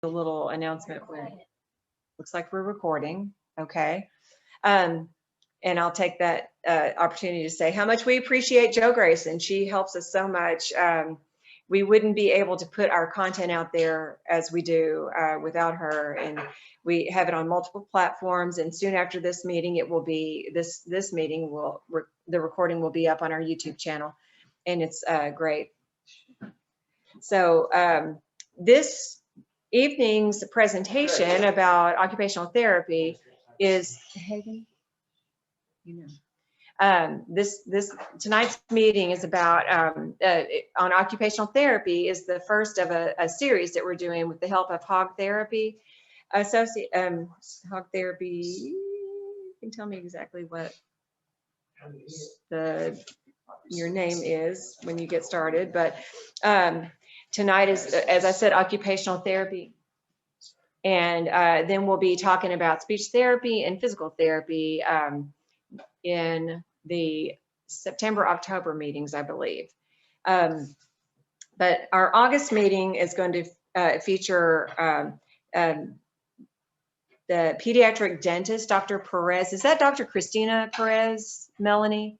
a little announcement when looks like we're recording. Okay. And I'll take that opportunity to say how much we appreciate Jo Grayson. She helps us so much. We wouldn't be able to put our content out there as we do without her. And we have it on multiple platforms. And soon after this meeting, it will be this meeting will the recording will be up on our YouTube channel, and it's great. So this evening's presentation about occupational therapy is Hagen. This tonight's meeting is about on occupational therapy is the first of a series that we're doing with the help of Hog Therapy Hog Therapy. You can tell me exactly what your name is when you get started, but tonight is, as I said, occupational therapy. And then we'll be talking about speech therapy and physical therapy in the September-October meetings, I believe. But our August meeting is going to feature the pediatric dentist, Dr. Perez. Is that Dr. Christina Perez, Melanie,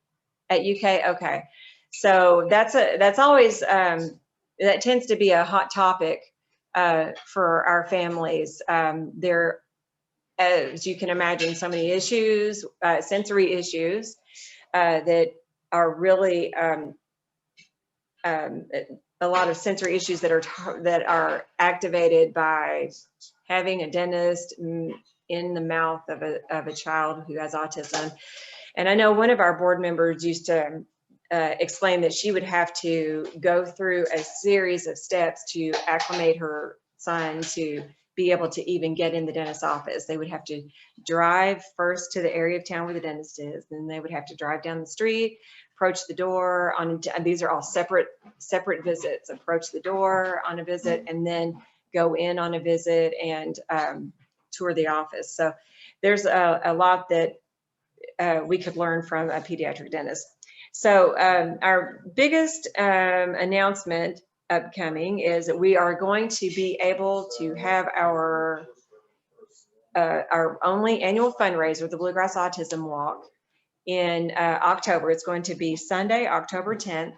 at UK? Okay. So that's always, that tends to be a hot topic for our families. There, as you can imagine, so many issues, sensory issues that are really a lot of sensory issues that are activated by having a dentist in the mouth of a child who has autism. And I know one of our board members used to explain that she would have to go through a series of steps to acclimate her son to be able to even get in the dentist's office. They would have to drive first to the area of town where the dentist is, then they would have to drive down the street, approach the door on, these are all separate visits, approach the door on a visit, and then go in on a visit and tour the office. So there's a lot that we could learn from a pediatric dentist. So our biggest announcement upcoming is that we are going to be able to have our only annual fundraiser, the Bluegrass Autism Walk, in October. It's going to be Sunday, October 10th,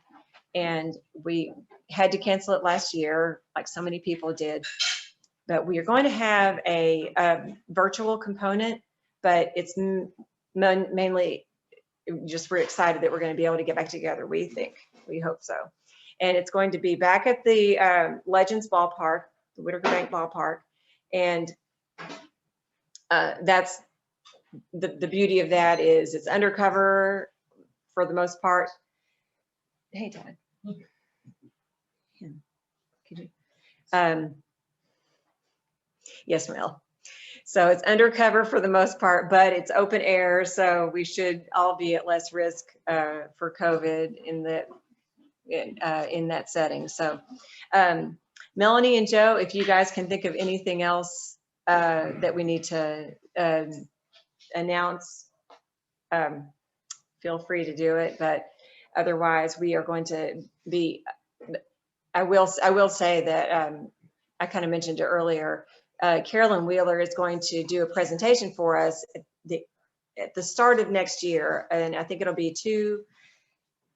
and we had to cancel it last year, like so many people did. But we are going to have a virtual component, but it's mainly just we're excited that we're going to be able to get back together. We hope so. And it's going to be back at the Legends Ballpark, the Whitaker Bank Ballpark. And that's the beauty of that is it's undercover for the most part. Hey, Dad. Could you? Yes, Mel. So it's undercover for the most part, but it's open air. So we should all be at less risk for COVID in that setting. So Melanie and Joe, if you guys can think of anything else that we need to announce, feel free to do it. But otherwise, we are going to be. I will say that I kind of mentioned it earlier. Carolyn Wheeler is going to do a presentation for us at the start of next year, and I think it'll be two.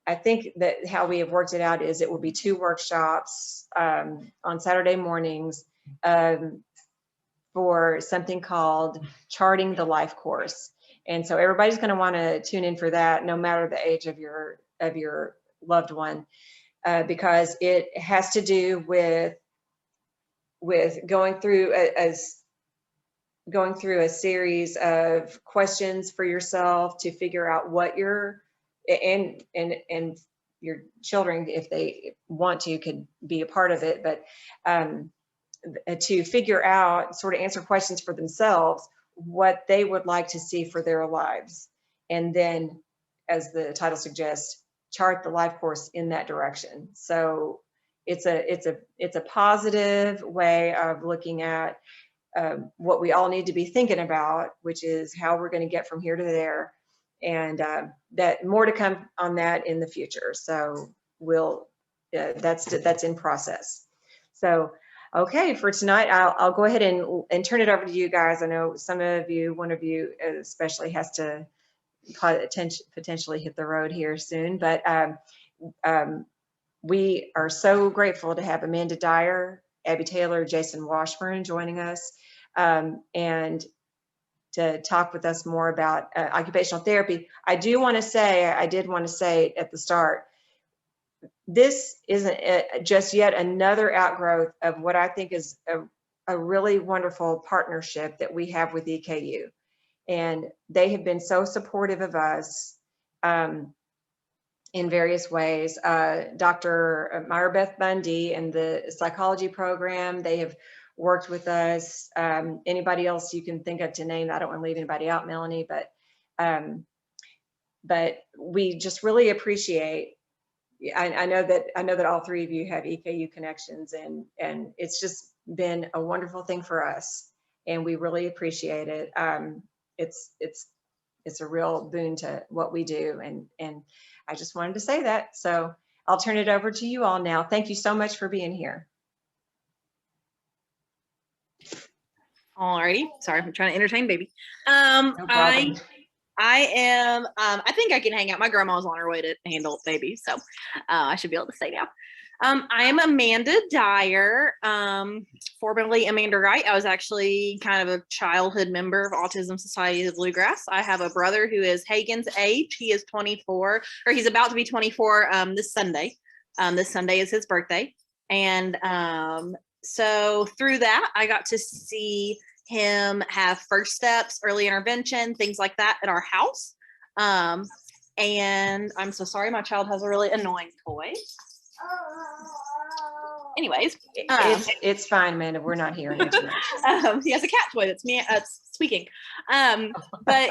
I think that how we have worked it out is it will be 2 workshops on Saturday mornings for something called Charting the Life Course. And so everybody's going to want to tune in for that, no matter the age of your loved one, because it has to do with going through a series of questions for yourself to figure out what you're and your children, if they want to, could be a part of it, but to figure out, sort of answer questions for themselves, what they would like to see for their lives. And then, as the title suggests, chart the life course in that direction. So it's a positive way of looking at what we all need to be thinking about, which is how we're going to get from here to there. And that more to come on that in the future. So we'll that's in process. So Okay, for tonight, I'll go ahead and turn it over to you guys. I know some of you, one of you especially, has to potentially hit the road here soon, but um, we are so grateful to have Amanda Dyer, Abby Taylor, Jason Washburn joining us, and to talk with us more about occupational therapy. I did want to say at the start, this isn't just yet another outgrowth of what I think is a really wonderful partnership that we have with EKU. And they have been so supportive of us in various ways. Dr. Myra Beth Bundy and the psychology program, they have worked with us. Anybody else you can think of to name, I don't want to leave anybody out, Melanie, but we just really appreciate. I know that all three of you have EKU connections, and it's just been a wonderful thing for us, and we really appreciate it. It's a real boon to what we do, and I just wanted to say that. So I'll turn it over to you all now. Thank you so much for being here. Alrighty, sorry, I'm trying to entertain baby. No problem. I am, I think I can hang out. My grandma's on her way to handle baby, so I should be able to stay now. I am Amanda Dyer, formerly Amanda Wright. I was actually kind of a childhood member of Autism Society of Bluegrass. I have a brother who is Hagen's age. He is 24, or he's about to be 24 this Sunday. This Sunday is his birthday. And so through that, I got to see him have first steps, early intervention, things like that at our house. And I'm so sorry, my child has a really annoying toy. Anyways, it's fine, Amanda. We're not hearing it too much. He has a cat toy that's squeaking. But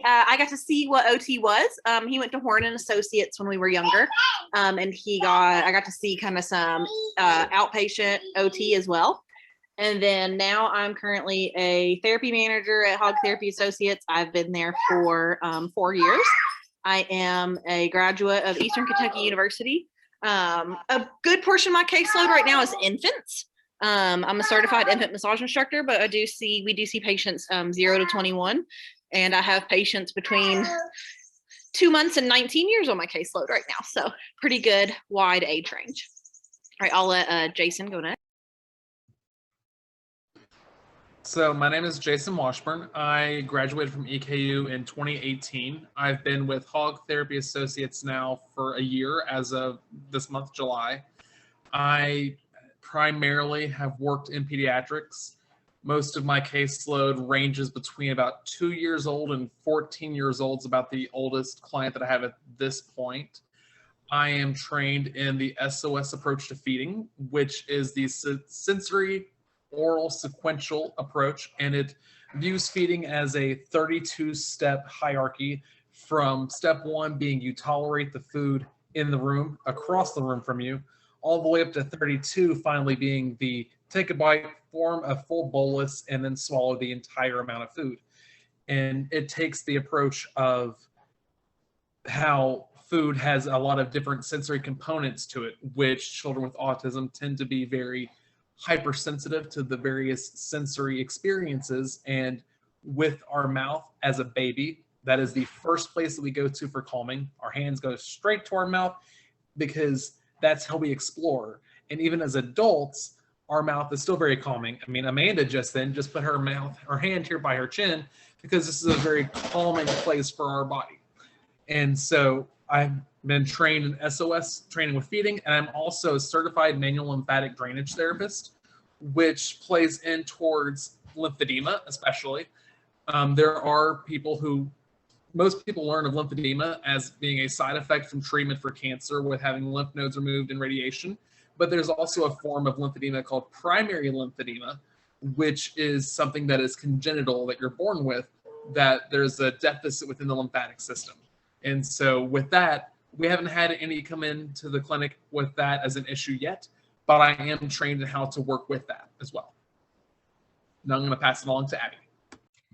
I got to see what OT was. He went to Horn and Associates when we were younger, and I got to see kind of some outpatient OT as well. And then now I'm currently a therapy manager at Hog Therapy Associates. I've been there for 4 years. I am a graduate of Eastern Kentucky University. A good portion of my caseload right now is infants. I'm a certified infant massage instructor, but we do see patients 0 to 21, and I have patients between 2 months and 19 years on my caseload right now. So pretty good wide age range. All right, I'll let Jason go next. So my name is Jason Washburn. I graduated from EKU in 2018. I've been with Hog Therapy Associates now for a year as of this month, July. I primarily have worked in pediatrics. Most of my caseload ranges between about 2 years old and 14 years old is about the oldest client that I have at this point. I am trained in the SOS approach to feeding, which is the sensory oral sequential approach, and it views feeding as a 32-step hierarchy, from step 1 being you tolerate the food in the room, across the room from you, all the way up to 32 finally being the take a bite, form a full bolus, and then swallow the entire amount of food. And it takes the approach of how food has a lot of different sensory components to it, which children with autism tend to be very hypersensitive to the various sensory experiences. And with our mouth as a baby, that is the first place that we go to for calming. Our hands go straight to our mouth because that's how we explore. And even as adults, our mouth is still very calming. I mean, Amanda just put her hand here by her chin because this is a very calming place for our body. And so I've been trained in SOS training with feeding, and I'm also a certified manual lymphatic drainage therapist, which plays in towards lymphedema, especially. Most people learn of lymphedema as being a side effect from treatment for cancer with having lymph nodes removed and radiation. But there's also a form of lymphedema called primary lymphedema, which is something that is congenital, that you're born with, that there's a deficit within the lymphatic system. And so with that, we haven't had any come into the clinic with that as an issue yet, but I am trained in how to work with that as well. Now I'm going to pass it along to Abby.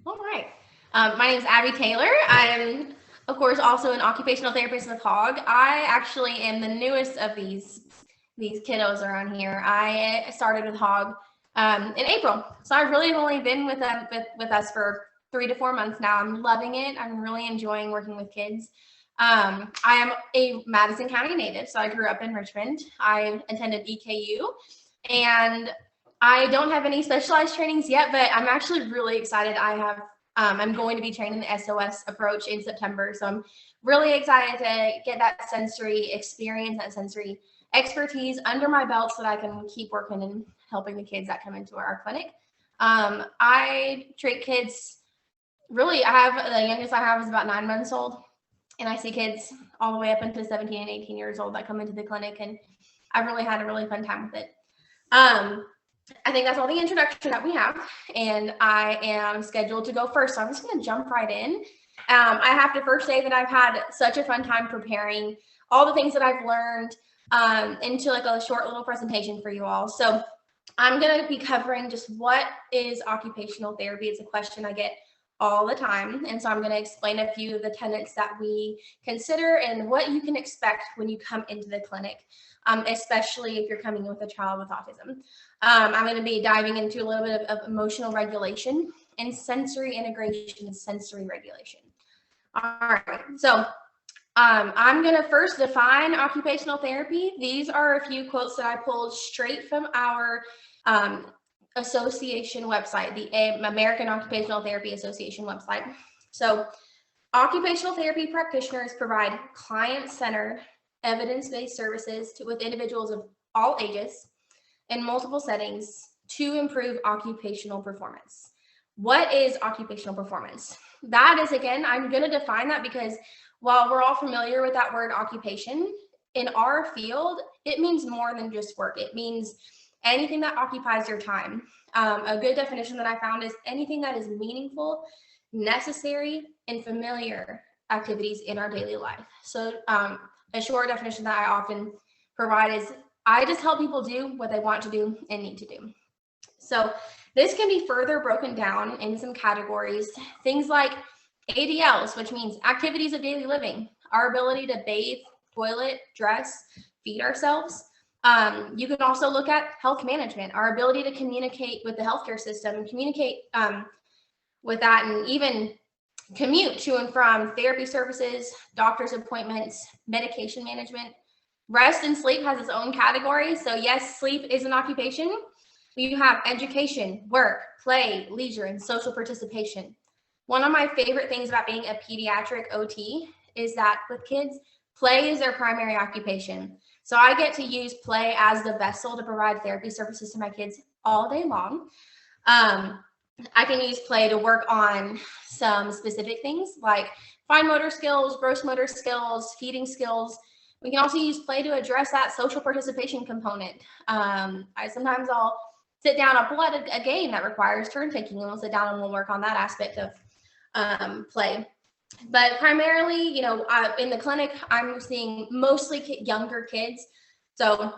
All right. My name is Abby Taylor. I am, of course, also an occupational therapist with Hog. I actually am the newest of these these kiddos around here. I started with Hog in April, so I've really only been with them with us for 3 to 4 months now. I'm loving it. I'm really enjoying working with kids. I am a Madison County native, so I grew up in Richmond. I attended EKU, and I don't have any specialized trainings yet, but I'm actually really excited. I'm going to be training the SOS approach in September, so I'm really excited to get that sensory experience, that sensory expertise under my belt so that I can keep working and helping the kids that come into our clinic. I treat kids, really, the youngest I have is about 9 months old, and I see kids all the way up into 17 and 18 years old that come into the clinic, and I've really had a really fun time with it. I think that's all the introduction that we have, and I am scheduled to go first, so I'm just going to jump right in. I have to first say that I've had such a fun time preparing all the things that I've learned into like a short little presentation for you all. So I'm going to be covering just what is occupational therapy. It's a question I get all the time, and so I'm going to explain a few of the tenets that we consider and what you can expect when you come into the clinic, especially if you're coming in with a child with autism. I'm going to be diving into a little bit of emotional regulation and sensory integration and sensory regulation. All right, so I'm going to first define occupational therapy. These are a few quotes that I pulled straight from our association website, the American Occupational Therapy Association website. So occupational therapy practitioners provide client-centered, evidence-based services with individuals of all ages in multiple settings to improve occupational performance. What is occupational performance? That is, again, I'm going to define that because while we're all familiar with that word occupation, in our field, it means more than just work. It means anything that occupies your time. A good definition that I found is anything that is meaningful, necessary, and familiar activities in our daily life. So a short definition that I often provide is I just help people do what they want to do and need to do. So this can be further broken down in some categories, things like ADLs, which means activities of daily living, our ability to bathe, toilet, dress, feed ourselves. You can also look at health management, our ability to communicate with the healthcare system and communicate with that, and even commute to and from therapy services, doctor's appointments, medication management. Rest and sleep has its own category. So yes, sleep is an occupation. You have education, work, play, leisure, and social participation. One of my favorite things about being a pediatric OT is that with kids, play is their primary occupation. So I get to use play as the vessel to provide therapy services to my kids all day long. I can use play to work on some specific things like fine motor skills, gross motor skills, feeding skills. We can also use play to address that social participation component. Sometimes I'll sit down, I'll pull out a game that requires turn taking, and we'll sit down and we'll work on that aspect of play. But primarily, in the clinic, I'm seeing mostly younger kids. So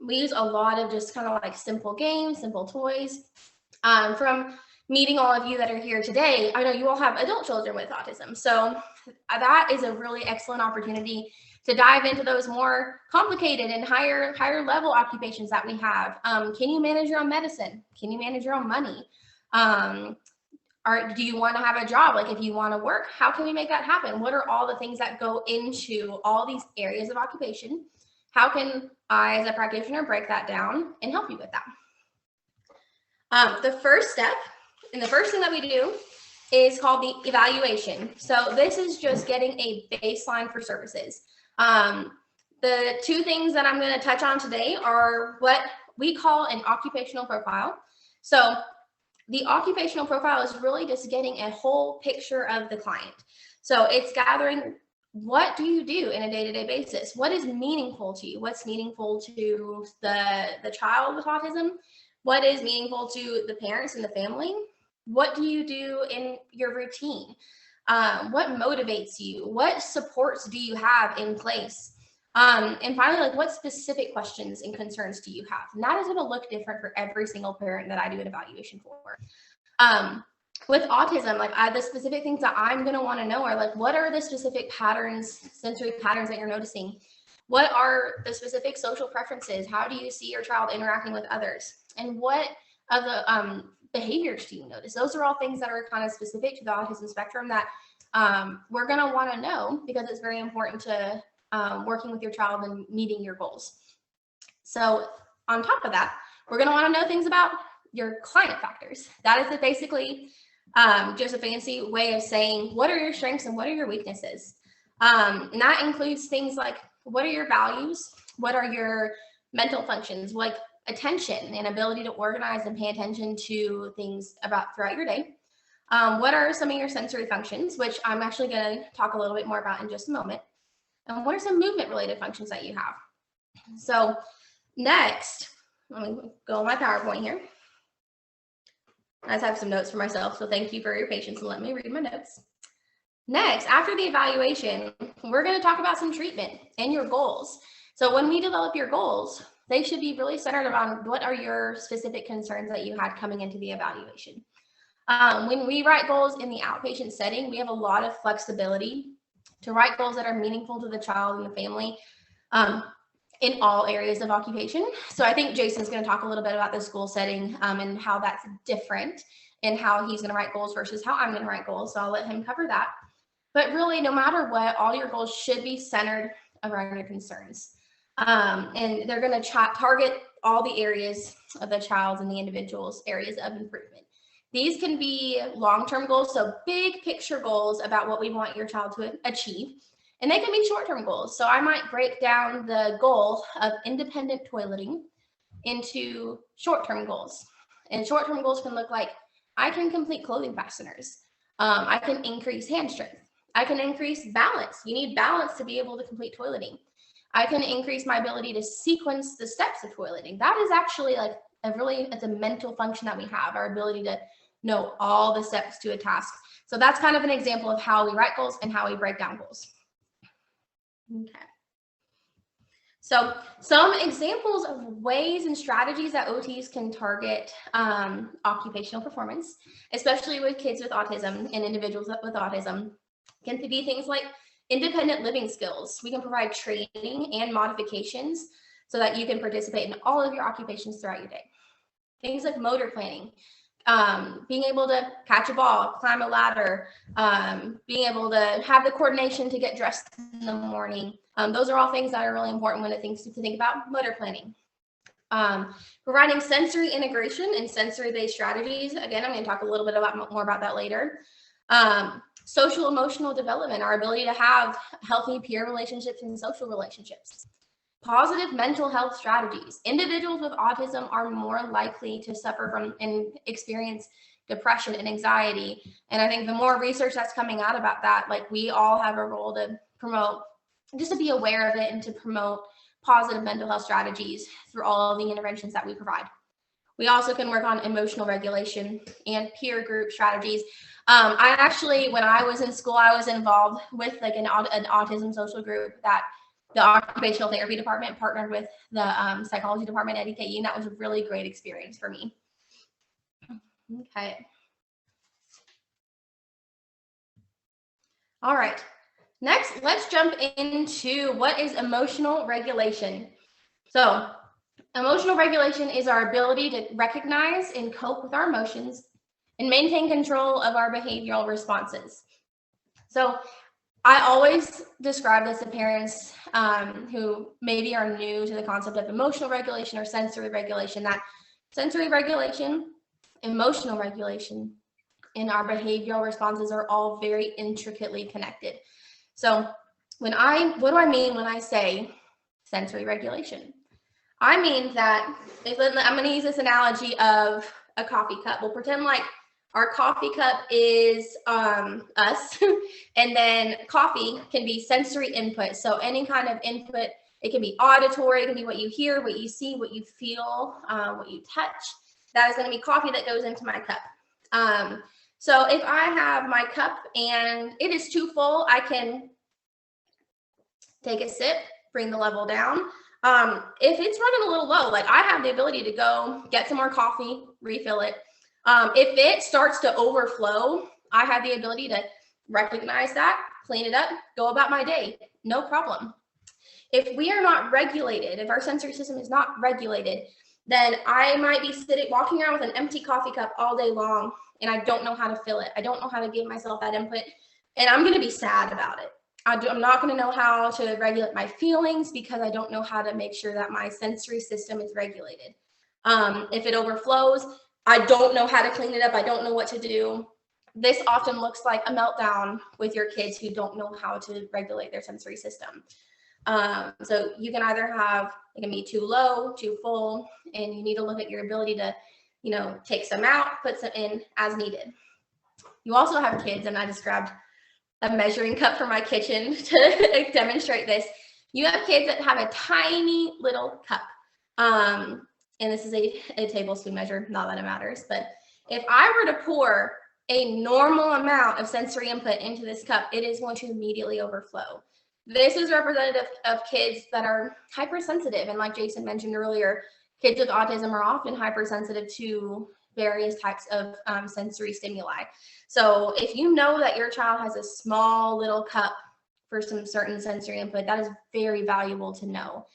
we use a lot of just kind of like simple games, simple toys. From meeting all of you that are here today, I know you all have adult children with autism. So that is a really excellent opportunity to dive into those more complicated and higher level occupations that we have. Can you manage your own medicine? Can you manage your own money? Do you want to have a job? Like if you want to work, how can we make that happen? What are all the things that go into all these areas of occupation? How can I, as a practitioner, break that down and help you with that? The first step, and the first thing that we do is called the evaluation. So this is just getting a baseline for services. The two things that I'm going to touch on today are what we call an occupational profile. So the occupational profile is really just getting a whole picture of the client. So it's gathering, what do you do in a day-to-day basis? What is meaningful to you? What's meaningful to the child with autism? What is meaningful to the parents and the family? What do you do in your routine? What motivates you? What supports do you have in place? And finally, like what specific questions and concerns do you have? And that is going to look different for every single parent that I do an evaluation for. With autism, like the specific things that I'm going to want to know are like, what are the specific patterns, sensory patterns that you're noticing? What are the specific social preferences? How do you see your child interacting with others? And what of the behaviors do you notice? Those are all things that are kind of specific to the autism spectrum that we're going to want to know, because it's very important to working with your child and meeting your goals. So on top of that, we're going to want to know things about your client factors. That is basically just a fancy way of saying, what are your strengths and what are your weaknesses? And that includes things like, what are your values? What are your mental functions, like attention and ability to organize and pay attention to things about throughout your day? What are some of your sensory functions, which I'm actually going to talk a little bit more about in just a moment? And what are some movement related functions that you have? So next, let me go on my PowerPoint here. I just have some notes for myself, so thank you for your patience and let me read my notes. Next, after the evaluation, we're going to talk about some treatment and your goals. So when we develop your goals, they should be really centered around what are your specific concerns that you had coming into the evaluation. When we write goals in the outpatient setting, we have a lot of flexibility to write goals that are meaningful to the child and the family in all areas of occupation. So I think Jason's going to talk a little bit about the school setting and how that's different and how he's going to write goals versus how I'm going to write goals. So I'll let him cover that. But really, no matter what, all your goals should be centered around your concerns. And they're going to target all the areas of the child's and the individual's areas of improvement. These can be long-term goals, so big picture goals about what we want your child to achieve. And they can be short-term goals. So I might break down the goal of independent toileting into short-term goals. And short-term goals can look like, I can complete clothing fasteners. I can increase hand strength. I can increase balance. You need balance to be able to complete toileting. I can increase my ability to sequence the steps of toileting. That is actually like it's a mental function that we have, our ability to know all the steps to a task. So that's kind of an example of how we write goals and how we break down goals. Okay. So some examples of ways and strategies that OTs can target occupational performance, especially with kids with autism and individuals with autism, can be things like independent living skills. We can provide training and modifications so that you can participate in all of your occupations throughout your day. Things like motor planning, being able to catch a ball, climb a ladder, being able to have the coordination to get dressed in the morning. Those are all things that are really important when it thinks to think about motor planning. Providing sensory integration and sensory-based strategies. Again, I'm going to talk a little bit more about that later. Social emotional development, our ability to have healthy peer relationships and social relationships. Positive mental health strategies. Individuals with autism are more likely to suffer from and experience depression and anxiety. And I think the more research that's coming out about that, like we all have a role to promote, just to be aware of it and to promote positive mental health strategies through all of the interventions that we provide. We also can work on emotional regulation and peer group strategies. I actually, when I was in school, I was involved with like an autism social group that the occupational therapy department partnered with the psychology department at EKU, and that was a really great experience for me. Okay. All right. Next, let's jump into what is emotional regulation. So emotional regulation is our ability to recognize and cope with our emotions and maintain control of our behavioral responses. So I always describe this to parents who maybe are new to the concept of emotional regulation or sensory regulation, that sensory regulation, emotional regulation, and our behavioral responses are all very intricately connected. So what do I mean when I say sensory regulation? I mean that I'm going to use this analogy of a coffee cup. We'll pretend like our coffee cup is us, and then coffee can be sensory input. So any kind of input, it can be auditory, it can be what you hear, what you see, what you feel, what you touch. That is going to be coffee that goes into my cup. So if I have my cup and it is too full, I can take a sip, bring the level down. If it's running a little low, like I have the ability to go get some more coffee, refill it. If it starts to overflow, I have the ability to recognize that, clean it up, go about my day, no problem. If we are not regulated, if our sensory system is not regulated, then I might be walking around with an empty coffee cup all day long, and I don't know how to fill it. I don't know how to give myself that input, and I'm going to be sad about it. I'm not going to know how to regulate my feelings because I don't know how to make sure that my sensory system is regulated. If it overflows, I don't know how to clean it up. I don't know what to do. This often looks like a meltdown with your kids who don't know how to regulate their sensory system. So you can either have, it can be too low, too full, and you need to look at your ability to, take some out, put some in as needed. You also have kids, and I just grabbed a measuring cup from my kitchen to demonstrate this. You have kids that have a tiny little cup. And this is a tablespoon measure, not that it matters, but if I were to pour a normal amount of sensory input into this cup, it is going to immediately overflow. This is representative of kids that are hypersensitive. And like Jason mentioned earlier, kids with autism are often hypersensitive to various types of sensory stimuli. So if you know that your child has a small little cup for some certain sensory input, that is very valuable to know.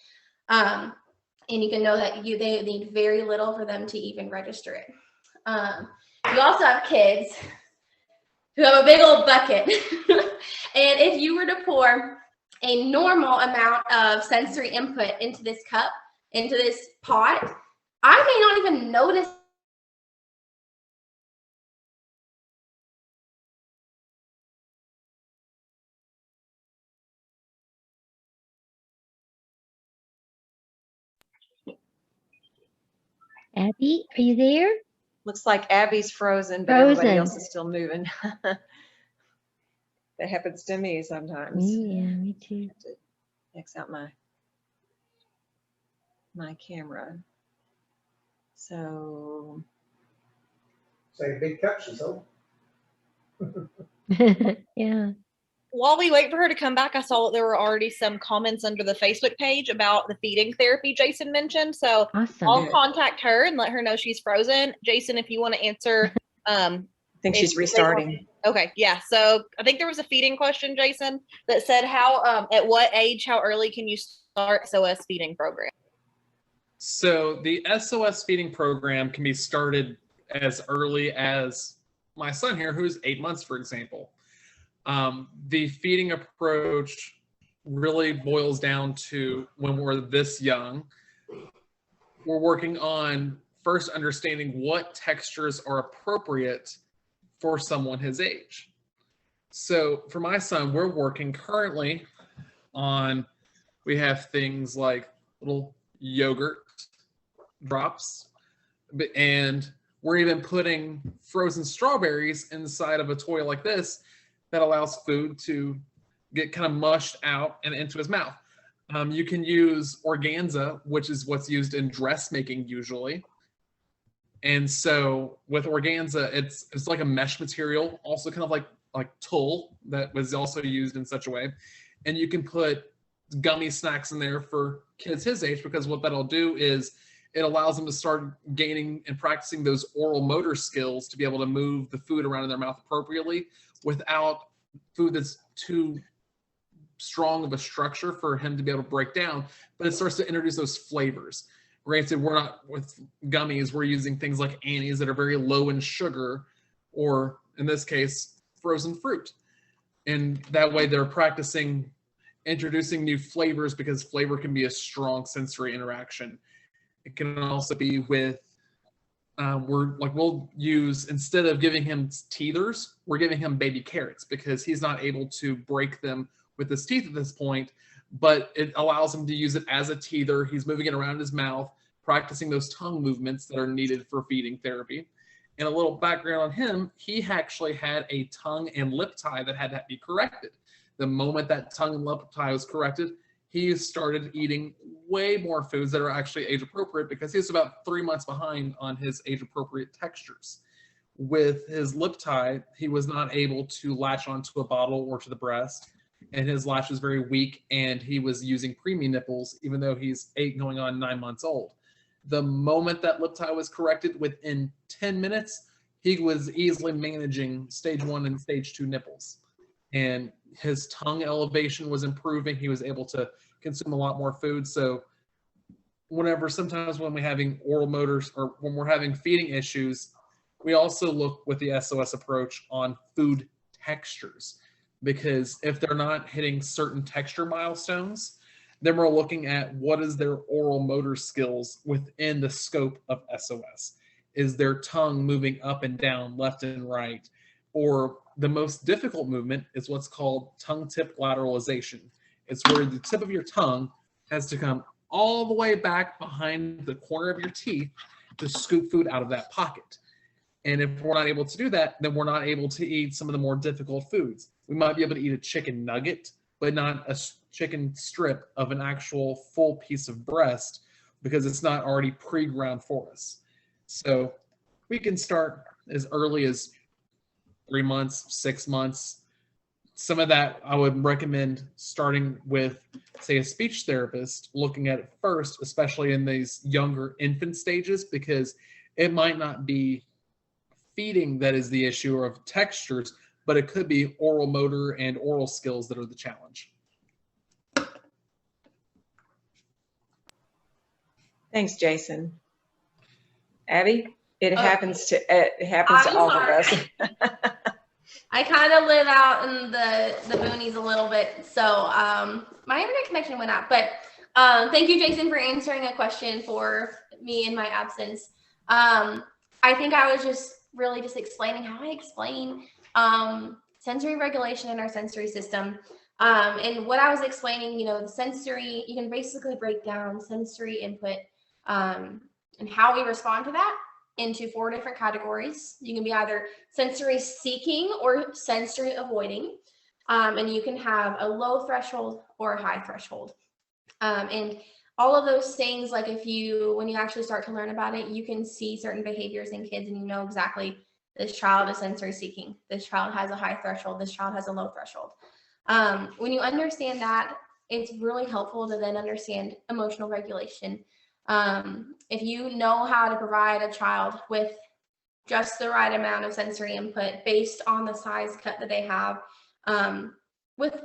And you can know that they need very little for them to even register it. You also have kids who have a big old bucket. And if you were to pour a normal amount of sensory input into this cup, into this pot, I may not even notice. Abby, are you there? Looks like Abby's frozen, but everybody else is still moving. That happens to me sometimes. Yeah, me too. Have to X out my camera. So Say big cup, she's old. Yeah. While we wait for her to come back, I saw that there were already some comments under the Facebook page about the feeding therapy Jason mentioned. So Awesome. I'll contact her and let her know she's frozen. Jason, if you want to answer. I think she's restarting. Okay, yeah. So I think there was a feeding question, Jason, that said how, at what age, how early can you start SOS feeding program? So the SOS feeding program can be started as early as my son here, who's 8 months, for example. The feeding approach really boils down to when we're this young, we're working on first understanding what textures are appropriate for someone his age. So for my son, we're working currently on, we have things like little yogurt drops, and we're even putting frozen strawberries inside of a toy like this that allows food to get kind of mushed out and into his mouth. You can use organza, which is what's used in dressmaking usually. And so with organza, it's like a mesh material, also kind of like tulle that was also used in such a way. And you can put gummy snacks in there for kids his age, because what that'll do is it allows them to start gaining and practicing those oral motor skills to be able to move the food around in their mouth appropriately without food that's too strong of a structure for him to be able to break down. But it starts to introduce those flavors. Granted, we're not with gummies, we're using things like Annie's that are very low in sugar, or in this case, frozen fruit. And that way they're practicing introducing new flavors, because flavor can be a strong sensory interaction. It can also be with, we'll use, instead of giving him teethers, we're giving him baby carrots, because he's not able to break them with his teeth at this point, but it allows him to use it as a teether. He's moving it around his mouth, practicing those tongue movements that are needed for feeding therapy. And a little background on him, he actually had a tongue and lip tie that had to be corrected. The moment that tongue and lip tie was corrected, he started eating way more foods that are actually age appropriate, because he's about 3 months behind on his age appropriate textures. With his lip tie, he was not able to latch onto a bottle or to the breast, and his latch was very weak, and he was using preemie nipples, even though he's 8 going on 9 months old. The moment that lip tie was corrected, within 10 minutes, he was easily managing stage 1 and stage 2 nipples. And his tongue elevation was improving. He was able to consume a lot more food. So sometimes when we're having oral motors or when we're having feeding issues, we also look with the SOS approach on food textures, because if they're not hitting certain texture milestones, then we're looking at what is their oral motor skills within the scope of SOS. Is their tongue moving up and down, left and right? Or the most difficult movement is what's called tongue tip lateralization. It's where the tip of your tongue has to come all the way back behind the corner of your teeth to scoop food out of that pocket. And if we're not able to do that, then we're not able to eat some of the more difficult foods. We might be able to eat a chicken nugget, but not a chicken strip of an actual full piece of breast, because it's not already pre-ground for us. So we can start as early as 3 months, 6 months. Some of that I would recommend starting with, say, a speech therapist, looking at it first, especially in these younger infant stages, because it might not be feeding that is the issue or of textures, but it could be oral motor and oral skills that are the challenge. Thanks, Jason. Abby, it Oh. happens to all of us. I kind of live out in the boonies a little bit, so my internet connection went out. But thank you, Jason, for answering a question for me in my absence. I think I was just really just explaining how I explain sensory regulation in our sensory system. And what I was explaining, the sensory, you can basically break down sensory input and how we respond to that into 4 different categories. You can be either sensory seeking or sensory avoiding. And you can have a low threshold or a high threshold. And all of those things, like when you actually start to learn about it, you can see certain behaviors in kids and you know exactly this child is sensory seeking. This child has a high threshold. This child has a low threshold. When you understand that, it's really helpful to then understand emotional regulation. If you know how to provide a child with just the right amount of sensory input based on the size cut that they have,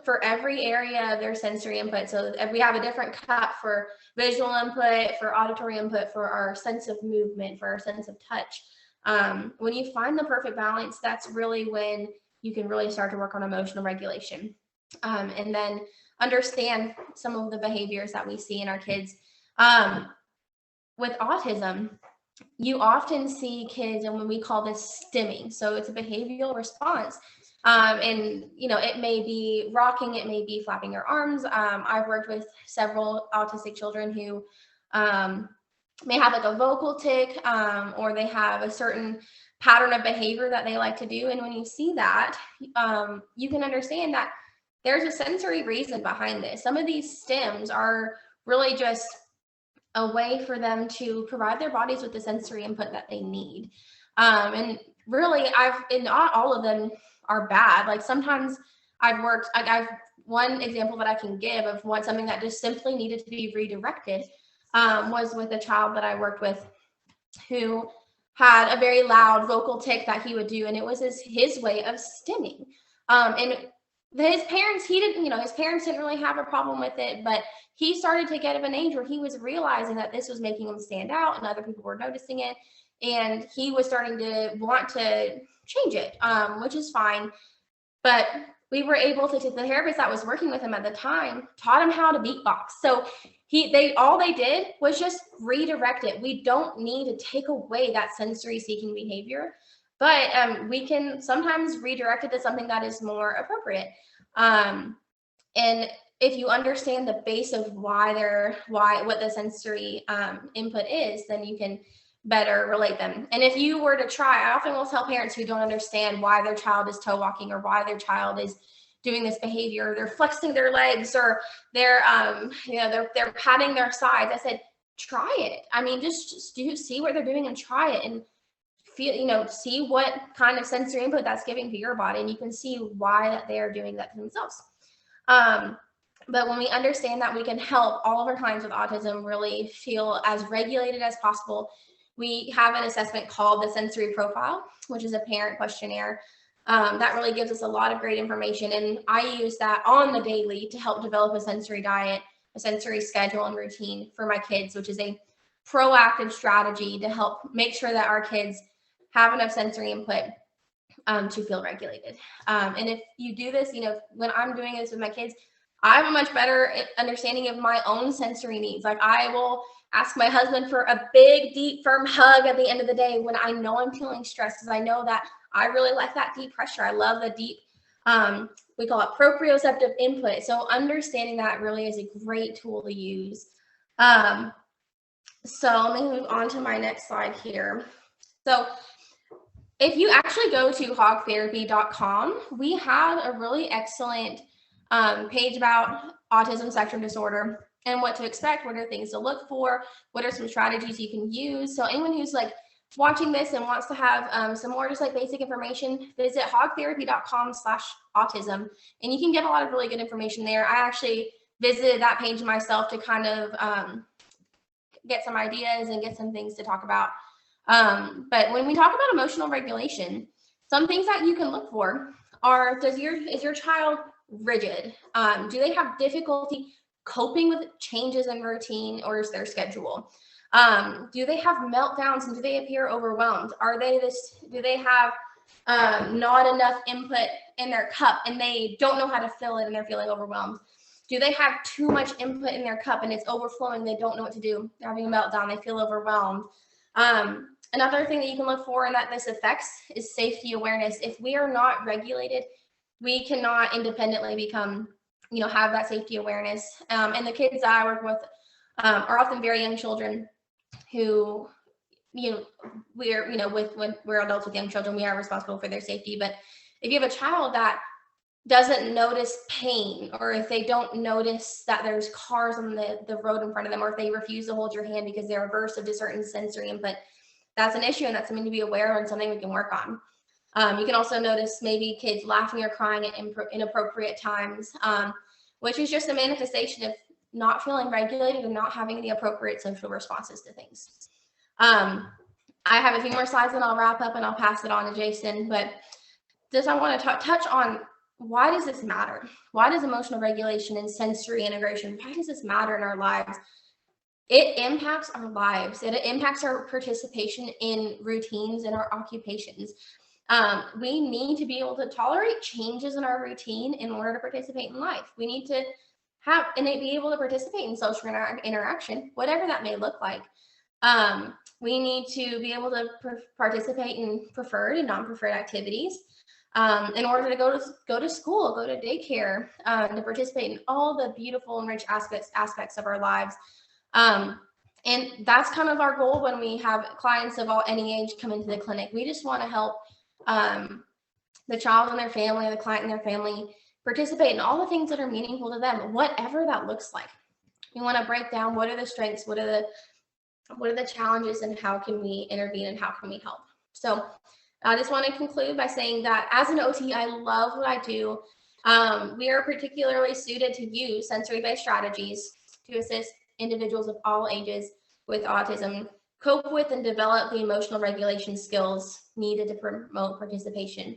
for every area of their sensory input. So if we have a different cut for visual input, for auditory input, for our sense of movement, for our sense of touch, when you find the perfect balance, that's really when you can really start to work on emotional regulation. And then understand some of the behaviors that we see in our kids. With autism, you often see kids, and when we call this stimming, so it's a behavioral response. And it may be rocking, it may be flapping your arms. I've worked with several autistic children who may have like a vocal tic, or they have a certain pattern of behavior that they like to do. And when you see that, you can understand that there's a sensory reason behind this. Some of these stims are really just a way for them to provide their bodies with the sensory input that they need. And really, not all of them are bad. Like sometimes I've one example that I can give of something that just simply needed to be redirected was with a child that I worked with who had a very loud vocal tic that he would do, and it was his way of stimming. And his parents didn't really have a problem with it, but he started to get of an age where he was realizing that this was making him stand out and other people were noticing it. And he was starting to want to change it, which is fine. But we were able to, the therapist that was working with him at the time taught him how to beatbox. So all they did was just redirect it. We don't need to take away that sensory seeking behavior, but we can sometimes redirect it to something that is more appropriate. And if you understand the base of what the sensory input is, then you can better relate them. And if you were to try, I often will tell parents who don't understand why their child is toe walking or why their child is doing this behavior, they're flexing their legs or they're patting their sides. I said, try it. I mean, just see what they're doing and try it and feel, see what kind of sensory input that's giving to your body, and you can see why that they are doing that to themselves. But when we understand that we can help all of our clients with autism really feel as regulated as possible, we have an assessment called the sensory profile, which is a parent questionnaire that really gives us a lot of great information. And I use that on the daily to help develop a sensory diet a sensory schedule and routine for my kids, which is a proactive strategy to help make sure that our kids have enough sensory input to feel regulated. And if you do this, when I'm doing this with my kids, I have a much better understanding of my own sensory needs. Like I will ask my husband for a big, deep, firm hug at the end of the day when I know I'm feeling stressed, because I know that I really like that deep pressure. I love the deep, we call it proprioceptive input. So understanding that really is a great tool to use. So let me move on to my next slide here. So if you actually go to hogtherapy.com, we have a really excellent page about autism spectrum disorder and what to expect, what are things to look for, what are some strategies you can use. So anyone who's like watching this and wants to have some more just like basic information, visit hogtherapy.com/autism, and you can get a lot of really good information there. I actually visited that page myself to kind of get some ideas and get some things to talk about. But when we talk about emotional regulation, some things that you can look for are, is your child rigid? Do they have difficulty coping with changes in routine or is their schedule? Do they have meltdowns and do they appear overwhelmed? Do they have not enough input in their cup and they don't know how to fill it and they're feeling overwhelmed? Do they have too much input in their cup and it's overflowing? They don't know what to do. They're having a meltdown. They feel overwhelmed. Another thing that you can look for and that this affects is safety awareness. If we are not regulated, we cannot independently become, have that safety awareness. And the kids that I work with are often very young children who, when we're adults with young children, we are responsible for their safety. But if you have a child that doesn't notice pain, or if they don't notice that there's cars on the road in front of them, or if they refuse to hold your hand because they're averse to certain sensory input, that's an issue and that's something to be aware of and something we can work on. You can also notice maybe kids laughing or crying at inappropriate times, which is just a manifestation of not feeling regulated and not having the appropriate social responses to things. I have a few more slides and I'll wrap up and I'll pass it on to Jason, but I want to touch on, why does this matter? Why does emotional regulation and sensory integration, why does this matter in our lives? It impacts our lives. It impacts our participation in routines and our occupations. We need to be able to tolerate changes in our routine in order to participate in life. We need to be able to participate in social interaction, whatever that may look like. We need to be able to participate in preferred and non-preferred activities in order to go to school, go to daycare, to participate in all the beautiful and rich aspects of our lives. And that's kind of our goal when we have clients of any age come into the clinic. We just want to help the child and their family, the client and their family participate in all the things that are meaningful to them, whatever that looks like. We want to break down what are the strengths, what are the challenges, and how can we intervene and how can we help. So I just want to conclude by saying that as an OT, I love what I do. We are particularly suited to use sensory-based strategies to assist individuals of all ages with autism cope with and develop the emotional regulation skills needed to promote participation.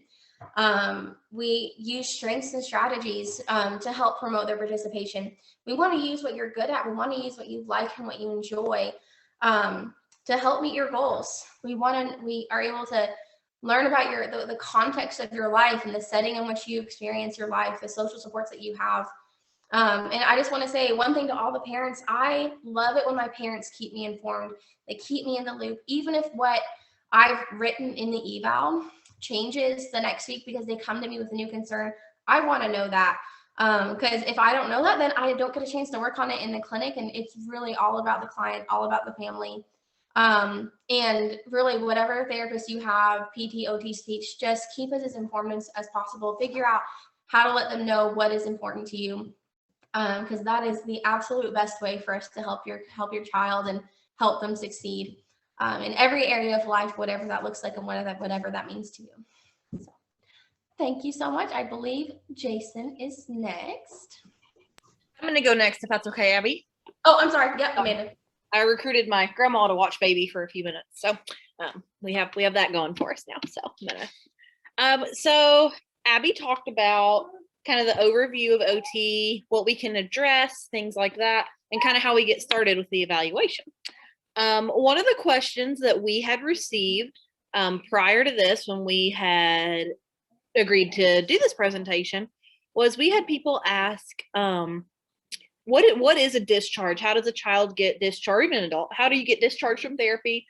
We use strengths and strategies to help promote their participation. We want to use what you're good at. We want to use what you like and what you enjoy to help meet your goals. We are able to learn about the context of your life and the setting in which you experience your life, the social supports that you have. And I just want to say one thing to all the parents. I love it when my parents keep me informed. They keep me in the loop, even if what I've written in the eval changes the next week because they come to me with a new concern. I want to know that because if I don't know that, then I don't get a chance to work on it in the clinic. And it's really all about the client, all about the family. And really whatever therapist you have, PT, OT, speech, just keep us as informed as possible. Figure out how to let them know what is important to you. Because that is the absolute best way for us to help your child and help them succeed in every area of life, whatever that looks like and whatever that means to you. So, thank you so much. I believe Jason is next. I'm going to go next if that's okay, Abby. Oh, I'm sorry. Yep, Amanda. I recruited my grandma to watch baby for a few minutes, so we have that going for us now. So I'm gonna. So Abby talked about kind of the overview of OT, what we can address, things like that, and kind of how we get started with the evaluation. One of the questions that we had received prior to this, when we had agreed to do this presentation, was we had people ask, what is a discharge? How does a child get discharged, even an adult? How do you get discharged from therapy?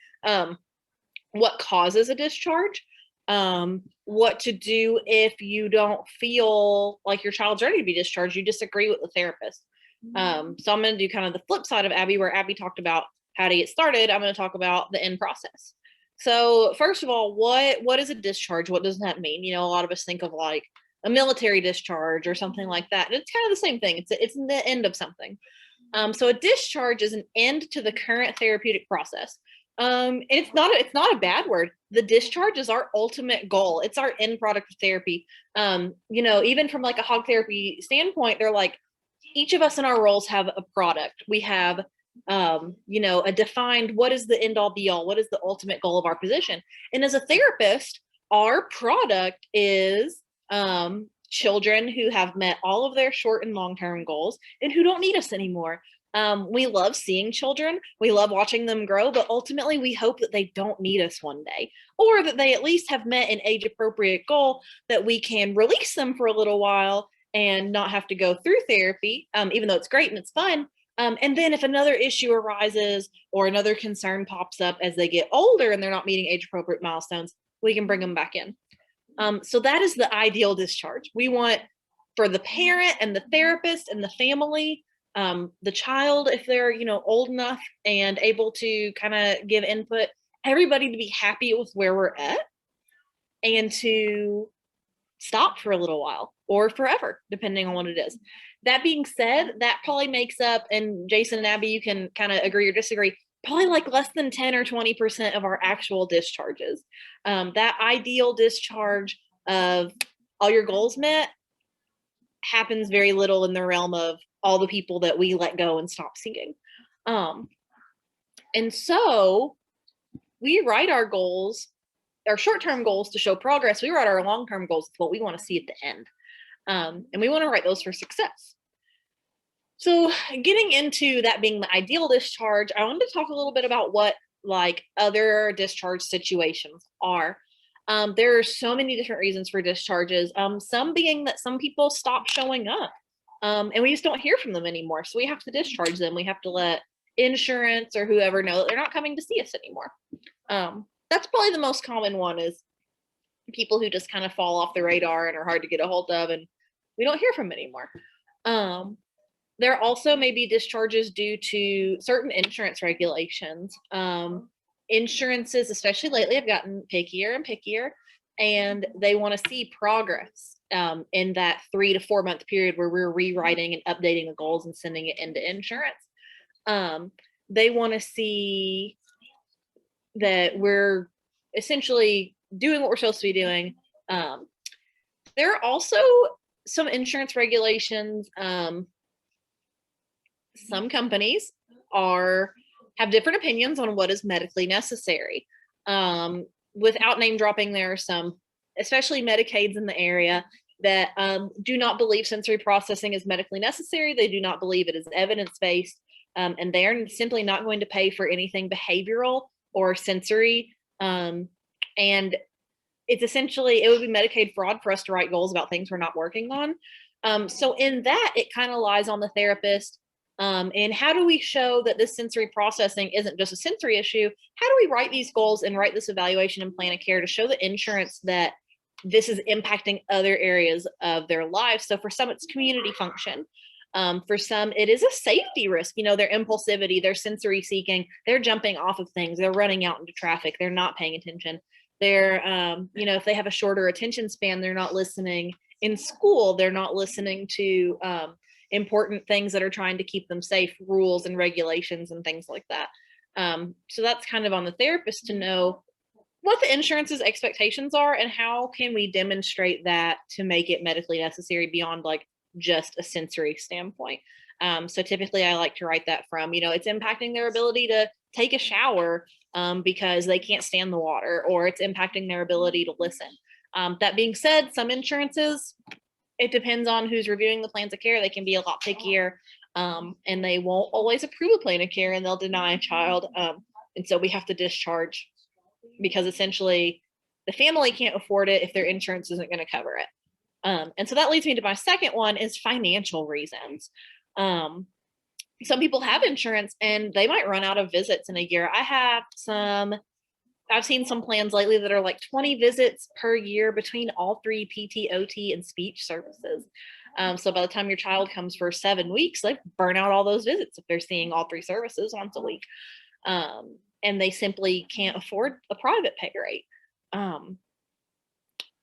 What causes a discharge? What to do if you don't feel like your child's ready to be discharged, you disagree with the therapist. So I'm going to do kind of the flip side of Abby, where Abby talked about how to get started. I'm going to talk about the end process. So first of all, what is a discharge? What does that mean? You know, a lot of us think of like a military discharge or something like that. And it's kind of the same thing. It's the end of something. So a discharge is an end to the current therapeutic process. It's not a bad word. The discharge is our ultimate goal. It's our end product of therapy. You know, even from like a hog therapy standpoint, they're like, each of us in our roles have a product. We have, you know, a defined, what is the end all be all? What is the ultimate goal of our position? And as a therapist, our product is children who have met all of their short and long-term goals and who don't need us anymore. We love seeing children. We love watching them grow, but ultimately we hope that they don't need us one day, or that they at least have met an age-appropriate goal that we can release them for a little while and not have to go through therapy, even though it's great and it's fun. And then if another issue arises or another concern pops up as they get older and they're not meeting age-appropriate milestones, we can bring them back in. So that is the ideal discharge. We want, for the parent and the therapist and the family, the child, if they're, you know, old enough and able to kind of give input, everybody to be happy with where we're at and to stop for a little while or forever, depending on what it is. That being said, that probably makes up, and Jason and Abby, you can kind of agree or disagree, probably like less than 10 or 20% of our actual discharges. That ideal discharge of all your goals met happens very little in the realm of all the people that we let go and stop seeing. And so we write our goals, our short-term goals to show progress. We write our long-term goals, what we want to see at the end. And we want to write those for success. So getting into that being the ideal discharge, I wanted to talk a little bit about what like other discharge situations are. There are so many different reasons for discharges. Some being that some people stop showing up, and we just don't hear from them anymore. So we have to discharge them. We have to let insurance or whoever know that they're not coming to see us anymore. That's probably the most common one, is people who just kind of fall off the radar and are hard to get a hold of, and we don't hear from anymore. There also may be discharges due to certain insurance regulations. Insurances, especially lately, have gotten pickier and pickier, and they want to see progress in that 3 to 4 month period where we're rewriting and updating the goals and sending it into insurance. They want to see that we're essentially doing what we're supposed to be doing. There are also some insurance regulations. Some companies have different opinions on what is medically necessary. Without name dropping, there are some, especially Medicaids in the area, that do not believe sensory processing is medically necessary. They do not believe it is evidence-based, and they are simply not going to pay for anything behavioral or sensory. And it's essentially, it would be Medicaid fraud for us to write goals about things we're not working on. So in that, it kind of lies on the therapist. And how do we show that this sensory processing isn't just a sensory issue? How do we write these goals and write this evaluation and plan of care to show the insurance that this is impacting other areas of their lives? So for some, it's community function. For some, it is a safety risk. You know, their impulsivity, their sensory seeking, they're jumping off of things, they're running out into traffic, they're not paying attention. They're, you know, if they have a shorter attention span, they're not listening in school, they're not listening to important things that are trying to keep them safe, rules and regulations and things like that. So that's kind of on the therapist to know what the insurance's expectations are and how can we demonstrate that to make it medically necessary beyond like just a sensory standpoint. So typically I like to write that from, you know, it's impacting their ability to take a shower because they can't stand the water, or it's impacting their ability to listen. That being said, some insurances it depends on who's reviewing the plans of care. They can be a lot pickier, and they won't always approve a plan of care, and they'll deny a child. And so we have to discharge because essentially the family can't afford it if their insurance isn't going to cover it. And so that leads me to my second one is financial reasons. Some people have insurance and they might run out of visits in a year. I've seen some plans lately that are like 20 visits per year between all three PT, OT, and speech services. So by the time your child comes for 7 weeks, they burn out all those visits if they're seeing all three services once a week. And they simply can't afford a private pay rate.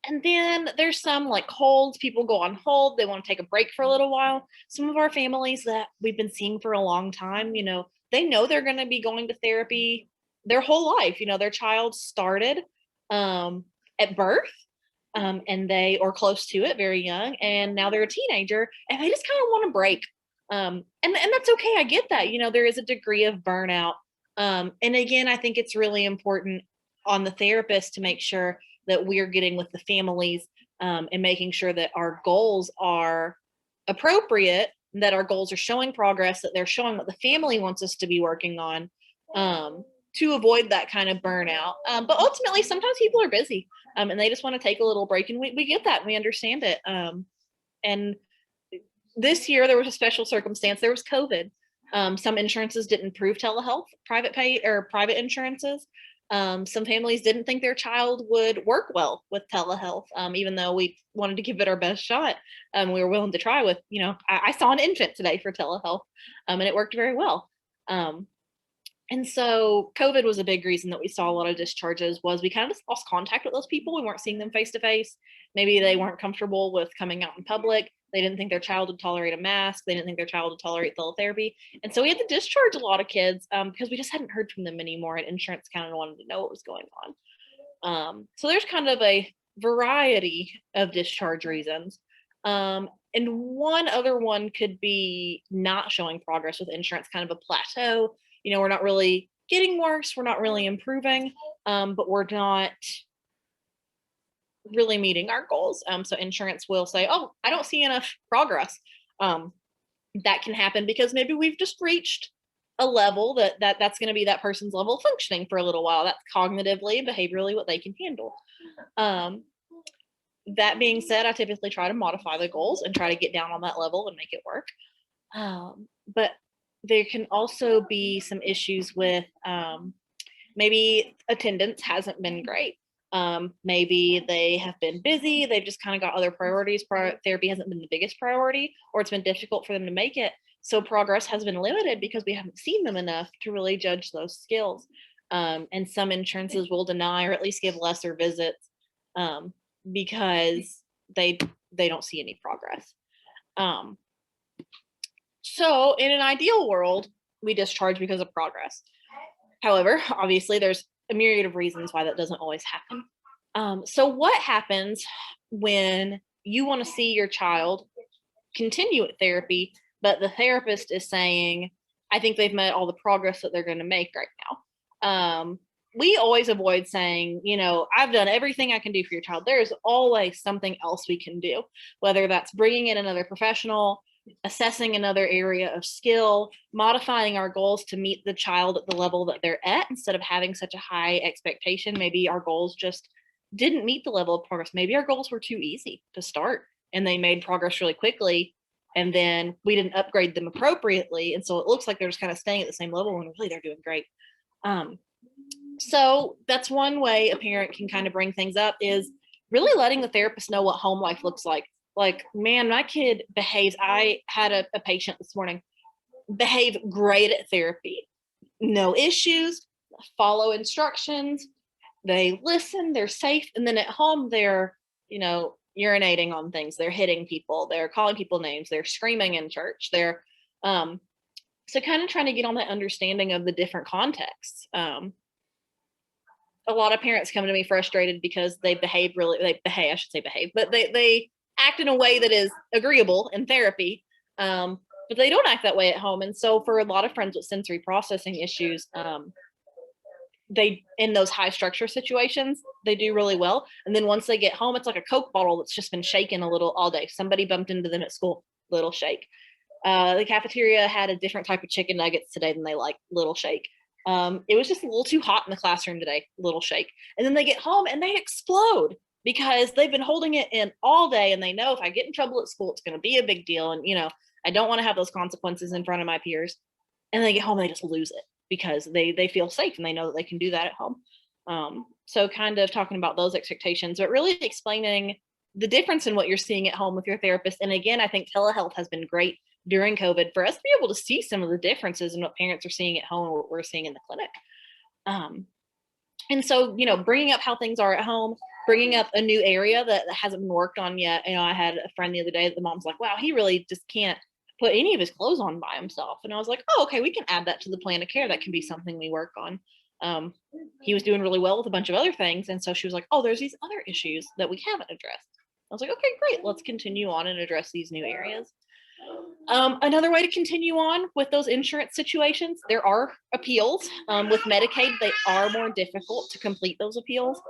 And then there's some like holds. People go on hold. They want to take a break for a little while. Some of our families that we've been seeing for a long time, they know they're going to be going to therapy their whole life. Their child started at birth, and they or close to it, very young, and now they're a teenager, and they just kind of want a break. And that's okay. I get that. There is a degree of burnout. And again, I think it's really important on the therapist to make sure that we're getting with the families, and making sure that our goals are appropriate, that our goals are showing progress, that they're showing what the family wants us to be working on, to avoid that kind of burnout. But ultimately, sometimes people are busy, and they just want to take a little break, and we get that, and we understand it. And this year there was a special circumstance. There was COVID. Some insurances didn't approve telehealth, private pay or private insurances. Some families didn't think their child would work well with telehealth, even though we wanted to give it our best shot. We were willing to try with, I saw an infant today for telehealth, and it worked very well. And so COVID was a big reason that we saw a lot of discharges. Was we kind of just lost contact with those people. We weren't seeing them face to face. Maybe they weren't comfortable with coming out in public. They didn't think their child would tolerate a mask. They didn't think their child would tolerate teletherapy. And so we had to discharge a lot of kids, because we just hadn't heard from them anymore, and insurance kind of wanted to know what was going on. So there's kind of a variety of discharge reasons. And one other one could be not showing progress with insurance, kind of a plateau. We're not really getting worse. We're not really improving, but we're not really meeting our goals. So insurance will say, oh, I don't see enough progress. That can happen because maybe we've just reached a level that's going to be that person's level of functioning for a little while. That's cognitively and behaviorally what they can handle. That being said, I typically try to modify the goals and try to get down on that level and make it work. But there can also be some issues with maybe attendance hasn't been great. Maybe they have been busy. They've just kind of got other priorities. Therapy hasn't been the biggest priority, or it's been difficult for them to make it. So progress has been limited because we haven't seen them enough to really judge those skills. And some insurances will deny or at least give lesser visits, because they don't see any progress. So in an ideal world, we discharge because of progress. However, obviously there's a myriad of reasons why that doesn't always happen. So what happens when you want to see your child continue at therapy, but the therapist is saying, I think they've met all the progress that they're going to make right now? We always avoid saying, I've done everything I can do for your child. There's always something else we can do, whether that's bringing in another professional, assessing another area of skill, modifying our goals to meet the child at the level that they're at instead of having such a high expectation. Maybe our goals just didn't meet the level of progress. Maybe our goals were too easy to start and they made progress really quickly, and then we didn't upgrade them appropriately. And so it looks like they're just kind of staying at the same level when really they're doing great. So that's one way a parent can kind of bring things up, is really letting the therapist know what home life looks like. Like, man, my kid behaves. I had a patient this morning behave great at therapy, no issues, follow instructions, they listen, they're safe. And then at home, they're, urinating on things, they're hitting people, they're calling people names, they're screaming in church. They're, so kind of trying to get on that understanding of the different contexts. A lot of parents come to me frustrated because they behave, but they act in a way that is agreeable in therapy, but they don't act that way at home. And so for a lot of friends with sensory processing issues, they, in those high structure situations, they do really well. And then once they get home, it's like a Coke bottle that's just been shaken a little all day. Somebody bumped into them at school, little shake. The cafeteria had a different type of chicken nuggets today than they like, little shake. It was just a little too hot in the classroom today, little shake. And then they get home and they explode because they've been holding it in all day, and they know if I get in trouble at school, it's going to be a big deal. And, you know, I don't want to have those consequences in front of my peers. And they get home and they just lose it because they feel safe and they know that they can do that at home. So kind of talking about those expectations, but really explaining the difference in what you're seeing at home with your therapist. And again, I think telehealth has been great during COVID for us to be able to see some of the differences in what parents are seeing at home and what we're seeing in the clinic. And so, you know, bringing up how things are at home, bringing up a new area that hasn't been worked on yet. You know, I had a friend the other day that the mom's like, wow, he really just can't put any of his clothes on by himself. And I was like, oh, okay, we can add that to the plan of care. That can be something we work on. He was doing really well with a bunch of other things. And so she was like, oh, there's these other issues that we haven't addressed. I was like, okay, great. Let's continue on and address these new areas. Another way to continue on with those insurance situations, there are appeals. With Medicaid, they are more difficult to complete those appeals.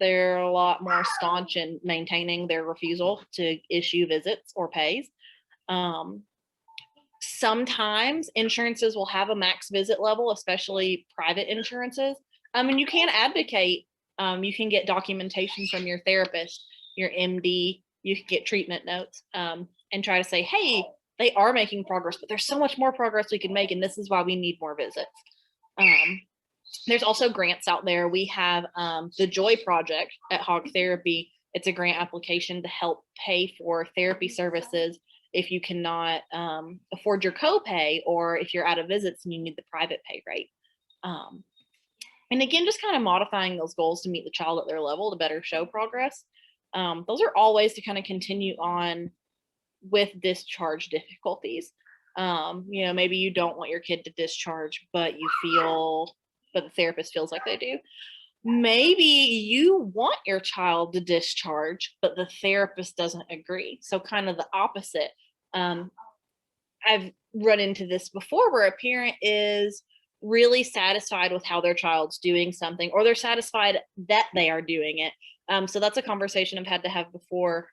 They're a lot more staunch in maintaining their refusal to issue visits or pays. Sometimes insurances will have a max visit level, especially private insurances. And you can advocate, you can get documentation from your therapist, your MD, you can get treatment notes, and try to say, hey, they are making progress, but there's so much more progress we can make, and this is why we need more visits. There's also grants out there. We have the Joy Project at Hog Therapy. It's a grant application to help pay for therapy services if you cannot afford your copay, or if you're out of visits and you need the private pay rate. And again, just kind of modifying those goals to meet the child at their level to better show progress. Those are all ways to kind of continue on with discharge difficulties. You know, maybe you don't want your kid to discharge, but the therapist feels like they do. Maybe you want your child to discharge, but the therapist doesn't agree. So kind of the opposite. I've run into this before where a parent is really satisfied with how their child's doing something, or they're satisfied that they are doing it. So that's a conversation I've had to have before.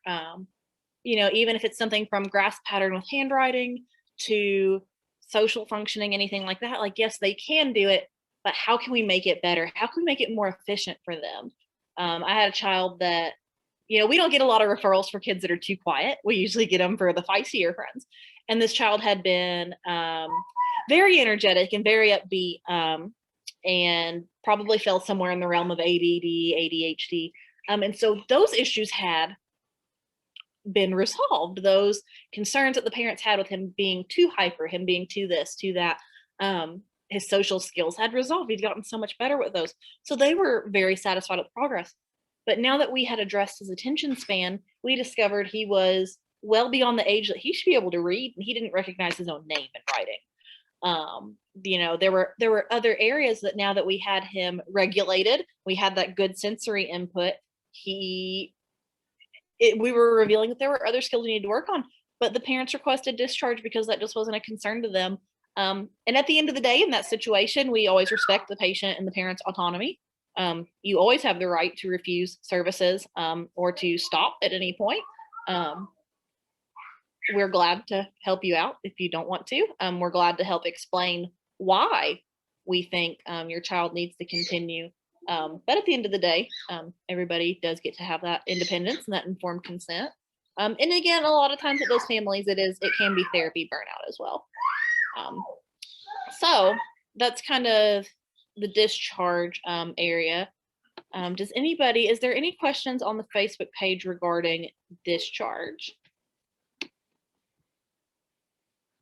You know, even if it's something from grasp pattern with handwriting to social functioning, anything like that, like, yes, they can do it, but how can we make it better? How can we make it more efficient for them? I had a child that, you know, we don't get a lot of referrals for kids that are too quiet. We usually get them for the feistier friends. And this child had been very energetic and very upbeat, and probably fell somewhere in the realm of ADD, ADHD. And so those issues had been resolved. Those concerns that the parents had with him being too hyper, him being too this, too that, his social skills had resolved. He'd gotten so much better with those. So they were very satisfied with progress. But now that we had addressed his attention span, we discovered he was well beyond the age that he should be able to read, and he didn't recognize his own name in writing. You know, there were other areas that now that we had him regulated, we had that good sensory input, we were revealing that there were other skills we needed to work on, but the parents requested discharge because that just wasn't a concern to them. And at the end of the day, in that situation, we always respect the patient and the parent's autonomy. You always have the right to refuse services, or to stop at any point. We're glad to help you out if you don't want to. We're glad to help explain why we think your child needs to continue. But at the end of the day, everybody does get to have that independence and that informed consent. And again, a lot of times with those families, it can be therapy burnout as well. So that's kind of the discharge area. Is there any questions on the Facebook page regarding discharge?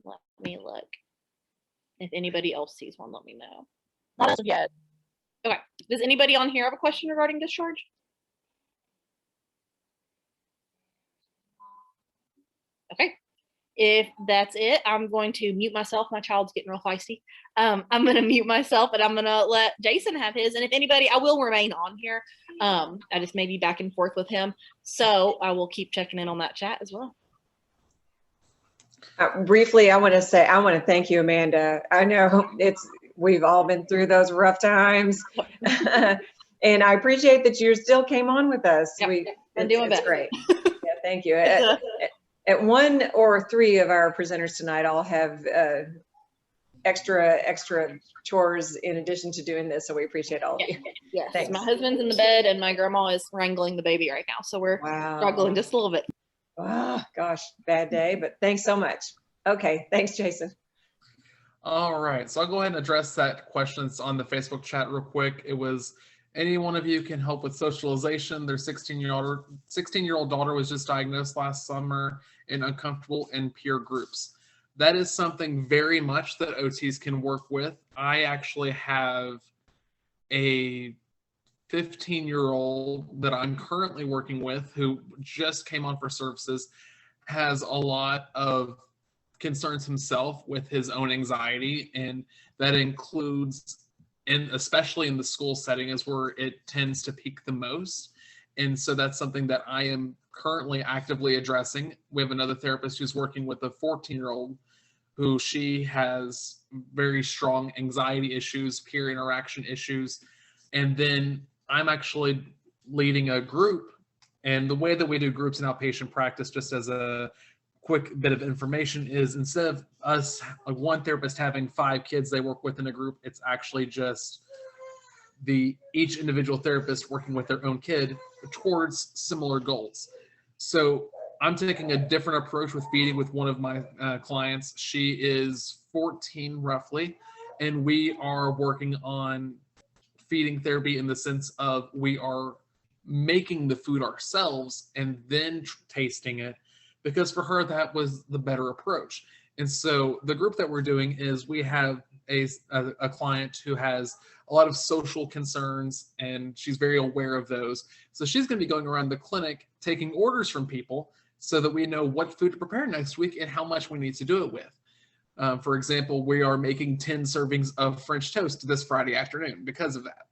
Let me look. If anybody else sees one, let me know. Not as of yet. Okay. Does anybody on here have a question regarding discharge? Okay. If that's it, I'm going to mute myself. My child's getting real feisty. I'm going to mute myself, and I'm going to let Jason have his. And if anybody, I will remain on here. I just may be back and forth with him. So I will keep checking in on that chat as well. Briefly, I want to thank you, Amanda. I know we've all been through those rough times. And I appreciate that you still came on with us. Yep. I'm doing It's best. great. Yeah, thank you. At one or three of our presenters tonight, I'll have extra chores in addition to doing this. So we appreciate all of you. Yes. Thanks. My husband's in the bed and my grandma is wrangling the baby right now. So we're struggling just a little bit. Oh, gosh, bad day, but thanks so much. Okay, thanks, Jason. All right, so I'll go ahead and address that question that's on the Facebook chat real quick. It was, any one of you can help with socialization. Their 16-year-old daughter was just diagnosed last summer in uncomfortable and peer groups. That is something very much that OTs can work with. I actually have a 15-year-old that I'm currently working with who just came on for services, has a lot of concerns himself with his own anxiety, and that includes, and especially in the school setting, is where it tends to peak the most. And so that's something that I am currently actively addressing. We have another therapist who's working with a 14-year-old who she has very strong anxiety issues, peer interaction issues. And then I'm actually leading a group. And the way that we do groups in outpatient practice, just as a quick bit of information, is instead of us, like one therapist having 5 kids they work with in a group, it's actually just each individual therapist working with their own kid towards similar goals. So I'm taking a different approach with feeding with one of my clients. She is 14 roughly, and we are working on feeding therapy in the sense of we are making the food ourselves and then tasting it, because for her that was the better approach. And so the group that we're doing is, we have a client who has a lot of social concerns, and she's very aware of those. So she's going to be going around the clinic taking orders from people so that we know what food to prepare next week and how much we need to do it with. For example, we are making 10 servings of French toast this Friday afternoon because of that.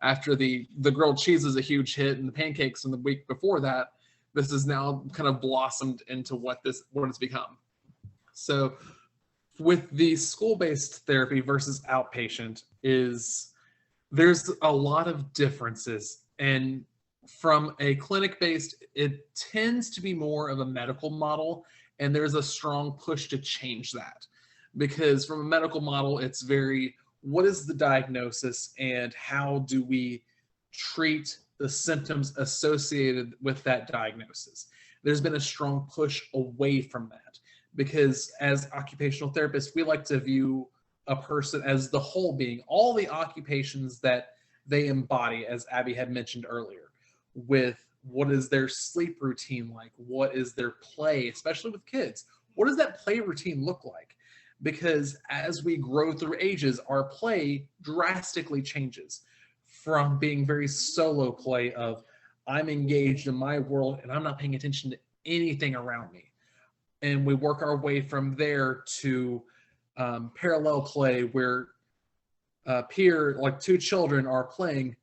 After the grilled cheese is a huge hit and the pancakes in the week before that, this has now kind of blossomed into what it's become. So with the school-based therapy versus outpatient, there's a lot of differences. And from a clinic-based, it tends to be more of a medical model, and there's a strong push to change that. Because from a medical model, it's very, what is the diagnosis and how do we treat the symptoms associated with that diagnosis? There's been a strong push away from that, because as occupational therapists, we like to view a person as the whole being, all the occupations that they embody, as Abby had mentioned earlier, with what is their sleep routine like, what is their play, especially with kids, what does that play routine look like? Because as we grow through ages, our play drastically changes from being very solo play of, I'm engaged in my world and I'm not paying attention to anything around me. And we work our way from there to parallel play, where like 2 children are playing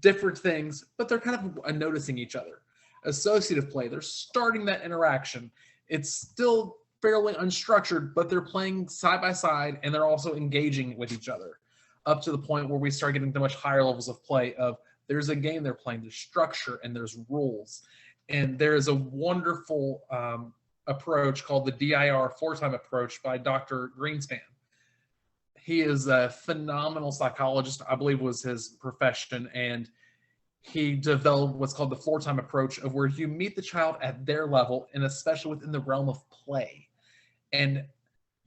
different things, but they're kind of noticing each other. Associative play, they're starting that interaction. It's still fairly unstructured, but they're playing side by side and they're also engaging with each other, up to the point where we start getting to much higher levels of play of, there's a game they're playing, there's structure and there's rules. And there is a wonderful approach called the DIR 4-time approach by Dr. Greenspan. He is a phenomenal psychologist, I believe was his profession, and he developed what's called the 4-time approach, of where you meet the child at their level, and especially within the realm of play. And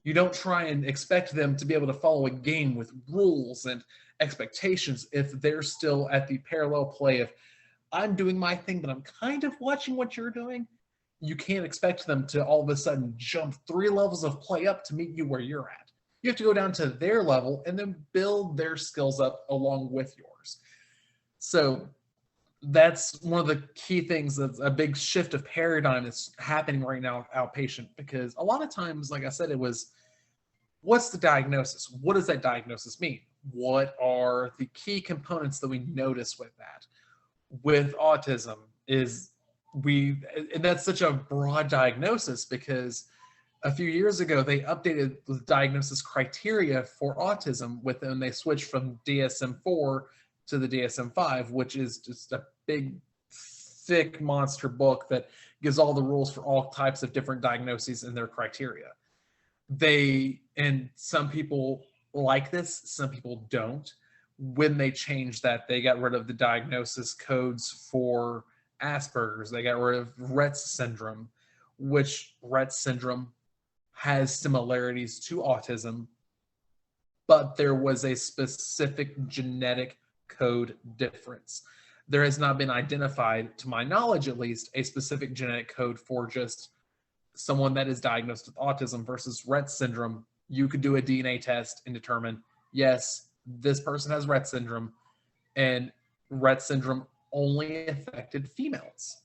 you don't try and expect them to be able to follow a game with rules and expectations if they're still at the parallel play of, I'm doing my thing, but I'm kind of watching what you're doing. You can't expect them to all of a sudden jump 3 levels of play up to meet you where you're at. You have to go down to their level and then build their skills up along with yours. So that's one of the key things, that's a big shift of paradigm that's happening right now outpatient, because a lot of times, like I said, it was, what's the diagnosis? What does that diagnosis mean? What are the key components that we notice with that? With autism and that's such a broad diagnosis, because a few years ago, they updated the diagnosis criteria for autism when they switched from DSM-4 to the DSM-5, which is just a big, thick monster book that gives all the rules for all types of different diagnoses and their criteria. And some people like this, some people don't. When they changed that, they got rid of the diagnosis codes for Asperger's. They got rid of Rett syndrome, which Rett syndrome has similarities to autism, but there was a specific genetic code difference. There has not been identified, to my knowledge at least, a specific genetic code for just someone that is diagnosed with autism versus Rett syndrome. You could do a DNA test and determine, yes, this person has Rett syndrome, and Rett syndrome only affected females.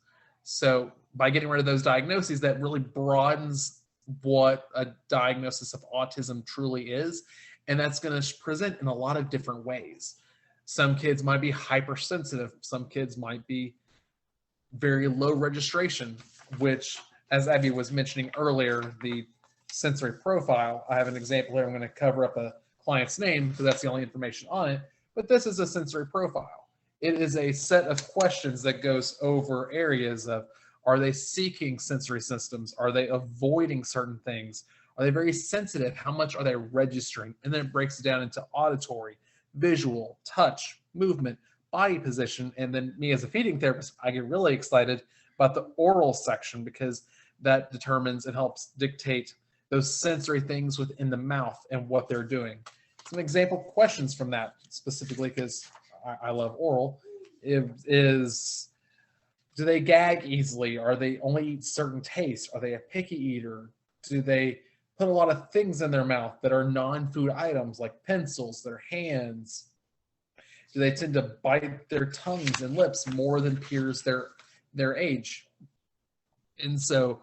So by getting rid of those diagnoses, that really broadens what a diagnosis of autism truly is. And that's going to present in a lot of different ways. Some kids might be hypersensitive. Some kids might be very low registration, which, as Abby was mentioning earlier, the sensory profile, I have an example here. I'm going to cover up a client's name because that's the only information on it. But this is a sensory profile. It is a set of questions that goes over areas of, are they seeking sensory systems? Are they avoiding certain things? Are they very sensitive? How much are they registering? And then it breaks it down into auditory, visual, touch, movement, body position. And then me as a feeding therapist, I get really excited about the oral section because that determines and helps dictate those sensory things within the mouth and what they're doing. Some example questions from that specifically, because I love oral, is do they gag easily? Are they only eat certain tastes? Are they a picky eater? Do they put a lot of things in their mouth that are non-food items like pencils, their hands? Do they tend to bite their tongues and lips more than peers their age? And so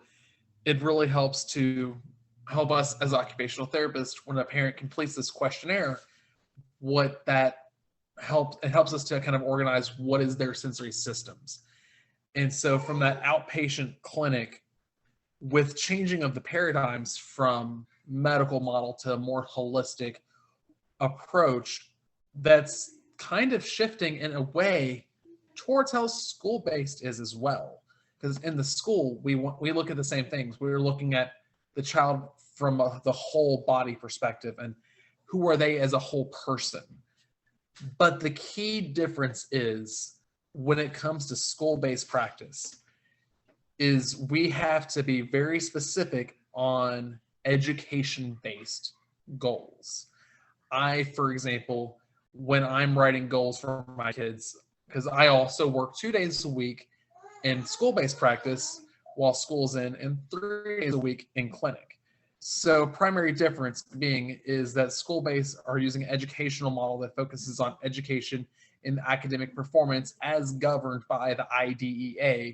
it really helps us as occupational therapists when a parent completes this questionnaire, it helps us to kind of organize what is their sensory systems. And so from that outpatient clinic, with changing of the paradigms from medical model to a more holistic approach, that's kind of shifting in a way towards how school-based is as well. Because in the school, we look at the same things. We're looking at the child from the whole body perspective and who are they as a whole person. But the key difference is when it comes to school-based practice is we have to be very specific on education-based goals. For example, when I'm writing goals for my kids, because I also work 2 days a week in school-based practice while school's in, and 3 days a week in clinic. So primary difference being is that school-based are using an educational model that focuses on education and academic performance as governed by the IDEA,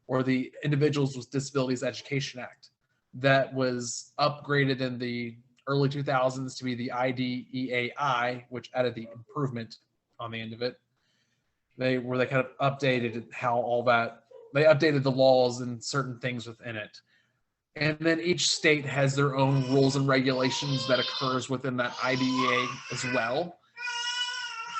or the Individuals with Disabilities Education Act. That was upgraded in the early 2000s to be the IDEAI, which added the improvement on the end of it. They kind of updated they updated the laws and certain things within it. And then each state has their own rules and regulations that occurs within that IDEA as well.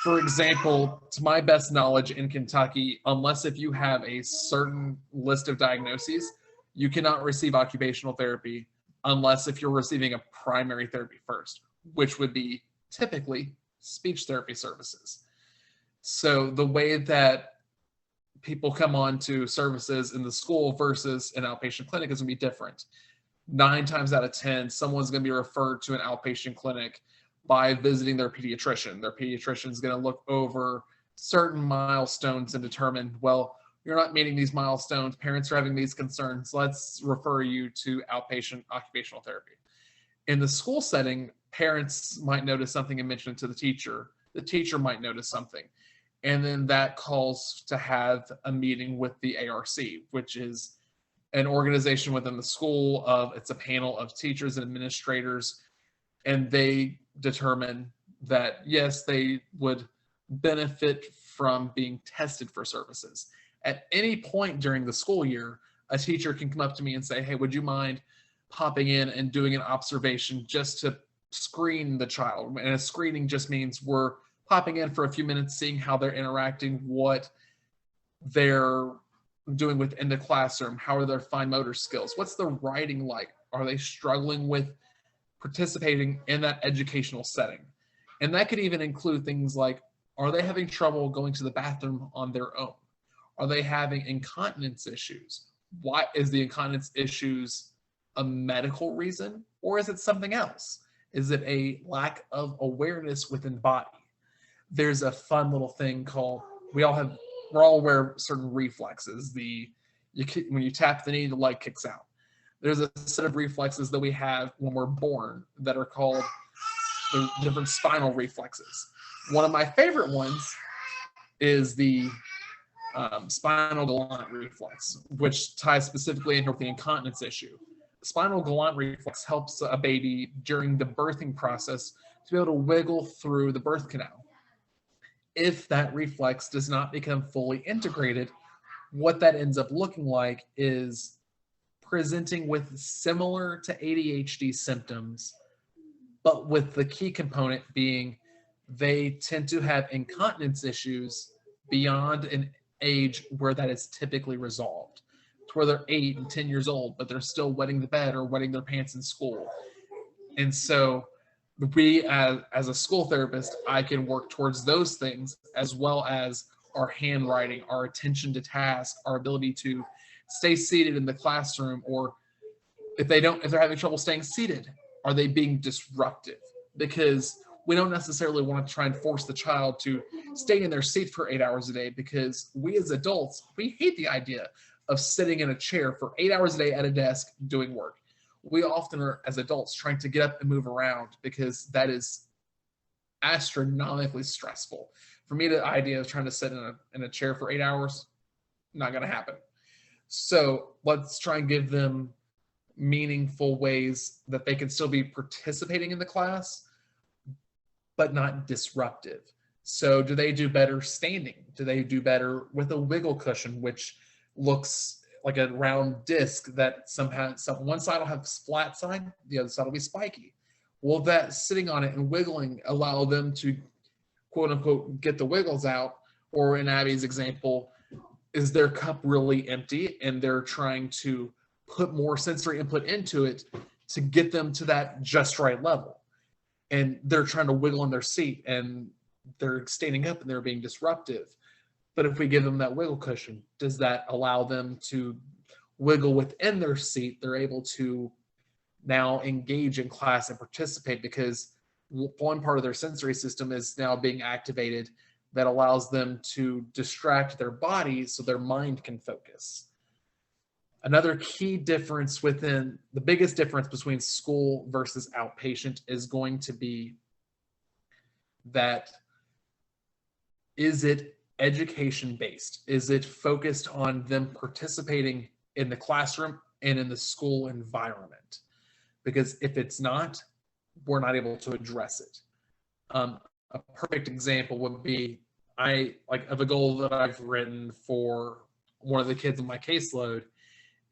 For example, to my best knowledge in Kentucky, unless if you have a certain list of diagnoses, you cannot receive occupational therapy unless if you're receiving a primary therapy first, which would be typically speech therapy services. So the way that people come on to services in the school versus an outpatient clinic is going to be different. 9 times out of 10, someone's going to be referred to an outpatient clinic by visiting their pediatrician. Their pediatrician is going to look over certain milestones and determine, well, you're not meeting these milestones, parents are having these concerns, let's refer you to outpatient occupational therapy. In the school setting, parents might notice something and mention it to the teacher might notice something. And then that calls to have a meeting with the ARC, which is an organization within the school it's a panel of teachers and administrators, and they determine that, yes, they would benefit from being tested for services. At any point during the school year, a teacher can come up to me and say, hey, would you mind popping in and doing an observation just to screen the child. And a screening just means we're popping in for a few minutes, seeing how they're interacting, what they're doing within the classroom, how are their fine motor skills, what's the writing like, are they struggling with participating in that educational setting. And that could even include things like, are they having trouble going to the bathroom on their own? Are they having incontinence issues? Why is the incontinence issues a medical reason, or is it something else? Is it a lack of awareness within the body? There's a fun little thing called, we're all aware of certain reflexes. When you tap the knee, the leg kicks out. There's a set of reflexes that we have when we're born that are called the different spinal reflexes. One of my favorite ones is the spinal galant reflex, which ties specifically into the incontinence issue. Spinal galant reflex helps a baby during the birthing process to be able to wiggle through the birth canal. If that reflex does not become fully integrated, what that ends up looking like is presenting with similar to ADHD symptoms, but with the key component being they tend to have incontinence issues beyond an age where that is typically resolved, to where they're 8 and 10 years old, but they're still wetting the bed or wetting their pants in school. And so we, as a school therapist, I can work towards those things, as well as our handwriting, our attention to task, our ability to stay seated in the classroom, or if they're having trouble staying seated, are they being disruptive? Because we don't necessarily want to try and force the child to stay in their seat for 8 hours a day, because we as adults, we hate the idea of sitting in a chair for 8 hours a day at a desk doing work. We often are, as adults, trying to get up and move around because that is astronomically stressful. For me, the idea of trying to sit in a chair for 8 hours, not going to happen. So let's try and give them meaningful ways that they can still be participating in the class, but not disruptive. So do they do better standing? Do they do better with a wiggle cushion, which looks like a round disc that one side will have flat side, the other side will be spiky? Will that sitting on it and wiggling allow them to, quote unquote, get the wiggles out? Or in Abby's example, is their cup really empty and they're trying to put more sensory input into it to get them to that just right level? And they're trying to wiggle in their seat and they're standing up and they're being disruptive. But if we give them that wiggle cushion, does that allow them to wiggle within their seat? They're able to now engage in class and participate because one part of their sensory system is now being activated that allows them to distract their body so their mind can focus. Another key difference the biggest difference between school versus outpatient is going to be that, is it education based? Is it focused on them participating in the classroom and in the school environment? Because if it's not, we're not able to address it. A perfect example would be, of a goal that I've written for one of the kids in my caseload,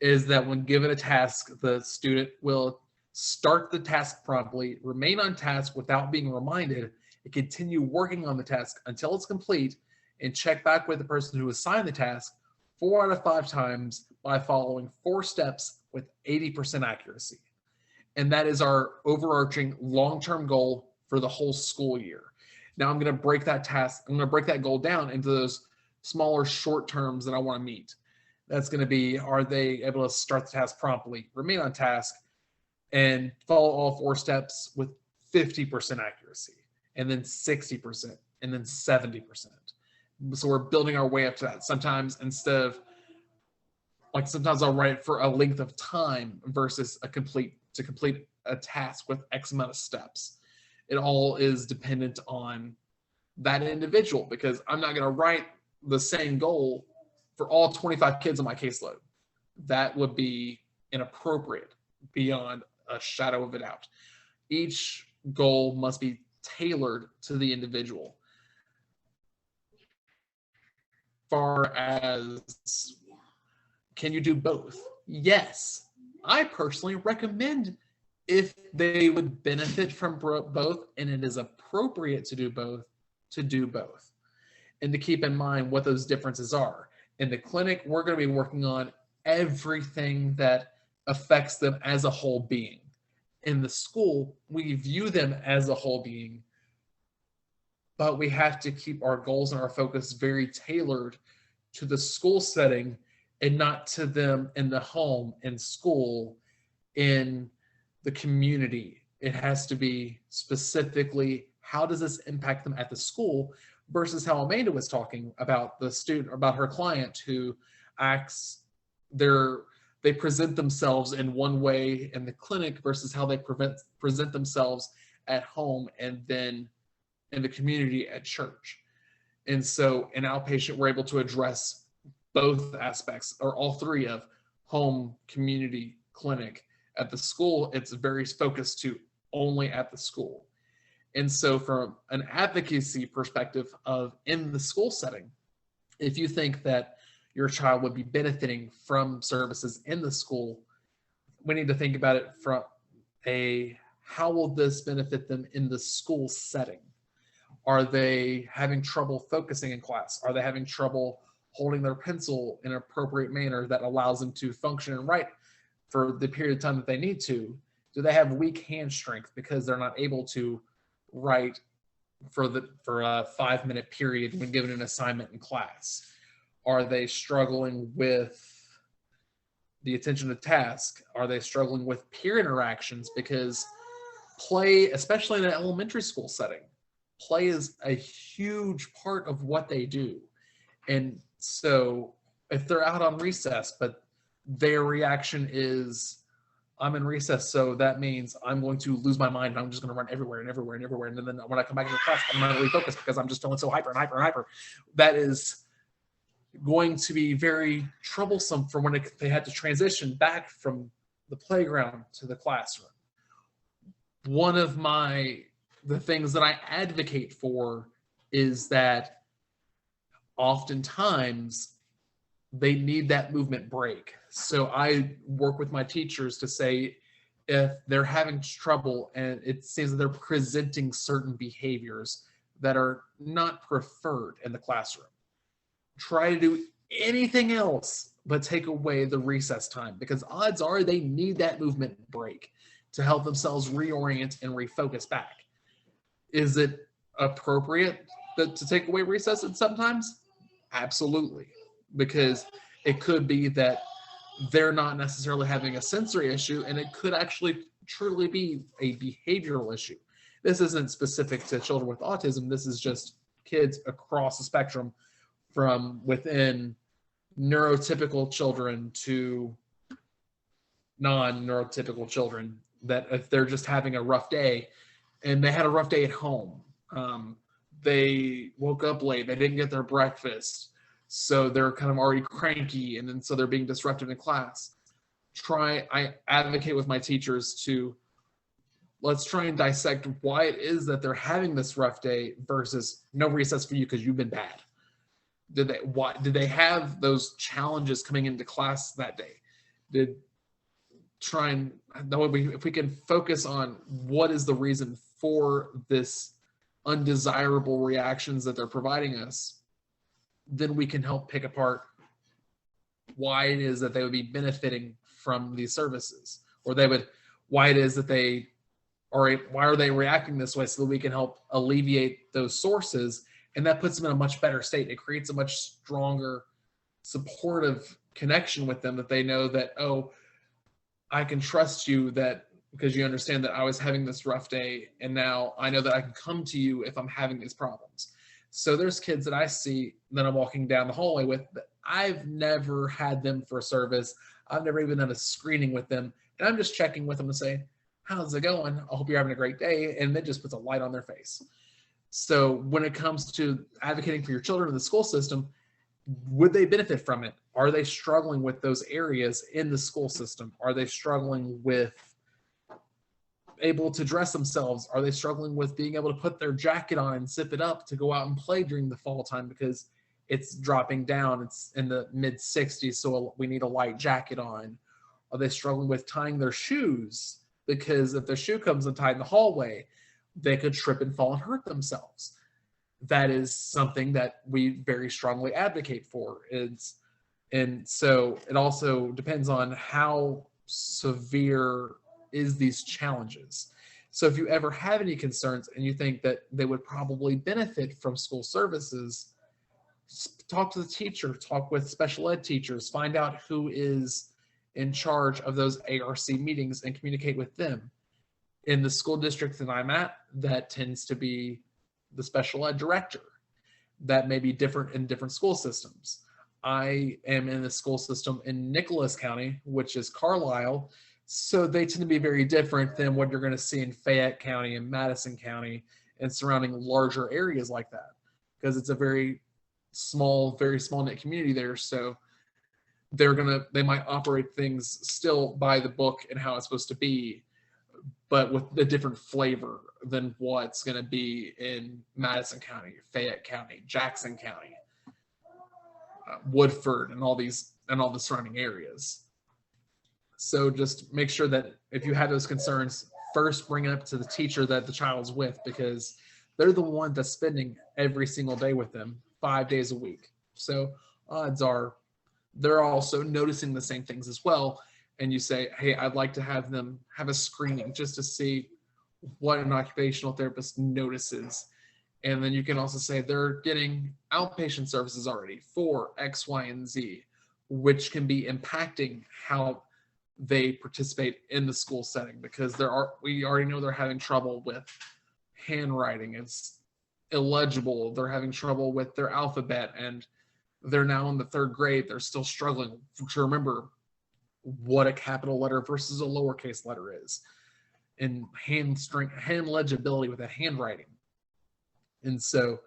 is that when given a task, the student will start the task promptly, remain on task without being reminded, and continue working on the task until it's complete, and check back with the person who assigned the task 4 out of 5 times by following 4 steps with 80% accuracy. And that is our overarching long-term goal for the whole school year. Now I'm going to break that goal down into those smaller short terms that I want to meet. That's going to be, are they able to start the task promptly, remain on task, and follow all 4 steps with 50% accuracy, and then 60%, and then 70%. So we're building our way up to that. Sometimes sometimes I'll write for a length of time versus to complete a task with X amount of steps. It all is dependent on that individual, because I'm not going to write the same goal for all 25 kids on my caseload. That would be inappropriate beyond a shadow of a doubt. Each goal must be tailored to the individual. Far as, can you do both? Yes, I personally recommend, if they would benefit from both and it is appropriate to do both, and to keep in mind what those differences are. In the clinic, we're going to be working on everything that affects them as a whole being. In the school, we view them as a whole being, but we have to keep our goals and our focus very tailored to the school setting and not to them in the home, in school, in the community. It has to be specifically, how does this impact them at the school, versus how Amanda was talking about the student, about her client who acts, they present themselves in one way in the clinic versus how they present themselves at home and then in the community at church. And so in outpatient, we're able to address both aspects, or all three, of home, community, clinic. At the school, it's very focused to only at the school. And so from an advocacy perspective of in the school setting, if you think that your child would be benefiting from services in the school, we need to think about it from how will this benefit them in the school setting? Are they having trouble focusing in class? Are they having trouble holding their pencil in an appropriate manner that allows them to function and write for the period of time that they need to? Do they have weak hand strength because they're not able to write for a 5-minute period when given an assignment in class? Are they struggling with the attention to task? Are they struggling with peer interactions? Because play, especially in an elementary school setting, play is a huge part of what they do. And so if they're out on recess, but their reaction is, I'm in recess, so that means I'm going to lose my mind and I'm just going to run everywhere and everywhere and everywhere. And then when I come back into class, I'm not really focused because I'm just feeling so hyper and hyper and hyper. That is going to be very troublesome for when they had to transition back from the playground to the classroom. One of the things that I advocate for is that oftentimes they need that movement break. So I work with my teachers to say, if they're having trouble and it seems that they're presenting certain behaviors that are not preferred in the classroom, try to do anything else but take away the recess time, because odds are they need that movement break to help themselves reorient and refocus back. Is it appropriate to take away recess sometimes? Absolutely, because it could be that they're not necessarily having a sensory issue, and it could actually truly be a behavioral issue. This isn't specific to children with autism. This is just kids across the spectrum, from within neurotypical children to non-neurotypical children, that if they're just having a rough day and they had a rough day at home, they woke up late, they didn't get their breakfast, so they're kind of already cranky, and then so they're being disruptive in class. I advocate with my teachers to, let's try and dissect why it is that they're having this rough day versus no recess for you because you've been bad. Did they have those challenges coming into class that day? If we can focus on what is the reason for this undesirable reactions that they're providing us, then we can help pick apart why it is that they would be benefiting from these services, or why it is that why are they reacting this way, so that we can help alleviate those sources. And that puts them in a much better state. It creates a much stronger supportive connection with them, that they know that, oh, I can trust you, that because you understand that I was having this rough day, and now I know that I can come to you if I'm having these problems. So there's kids that I see that I'm walking down the hallway with that I've never had them for service. I've never even done a screening with them. And I'm just checking with them to say, how's it going? I hope you're having a great day. And it just puts a light on their face. So when it comes to advocating for your children in the school system, would they benefit from it? Are they struggling with those areas in the school system? Are they struggling with able to dress themselves? Are they struggling with being able to put their jacket on and zip it up to go out and play during the fall time because it's dropping down, it's in the mid 60s, so we need a light jacket on? Are they struggling with tying their shoes? Because if their shoe comes untied in the hallway, they could trip and fall and hurt themselves. That is something that we very strongly advocate for. And so it also depends on how severe is these challenges. So if you ever have any concerns and you think that they would probably benefit from school services, talk to the teacher, talk with special ed teachers, find out who is in charge of those ARC meetings and communicate with them. In the school district that I'm at, that tends to be the special ed director. That may be different in different school systems. I am in the school system in Nicholas County, which is Carlisle, so they tend to be very different than what you're going to see in Fayette County and Madison County and surrounding larger areas like that, because it's a very small knit community there. So they might operate things still by the book and how it's supposed to be, but with a different flavor than what's going to be in Madison County, Fayette County, Jackson County, Woodford, and all the surrounding areas. So just make sure that if you have those concerns, first bring it up to the teacher that the child's with, because they're the one that's spending every single day with them 5 days a week. So odds are they're also noticing the same things as well. And you say, hey, I'd like to have them have a screening just to see what an occupational therapist notices. And then you can also say they're getting outpatient services already for X, Y, and Z, which can be impacting how they participate in the school setting, because we already know they're having trouble with handwriting. It's illegible. They're having trouble with their alphabet, and they're now in the 3rd grade. They're still struggling to remember what a capital letter versus a lowercase letter is, and hand legibility with a handwriting. And so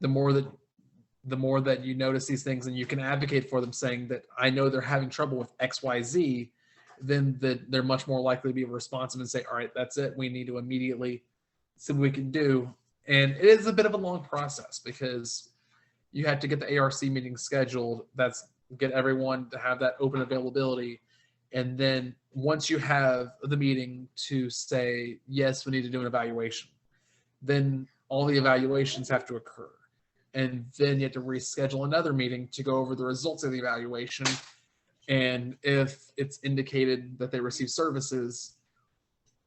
the more that you notice these things and you can advocate for them, saying that I know they're having trouble with XYZ, then they're much more likely to be responsive and say, all right, that's it. We need to immediately see what we can do. And it is a bit of a long process, because you have to get the ARC meeting scheduled. That's get everyone to have that open availability. And then once you have the meeting to say, yes, we need to do an evaluation, then all the evaluations have to occur. And then you have to reschedule another meeting to go over the results of the evaluation. And if it's indicated that they receive services,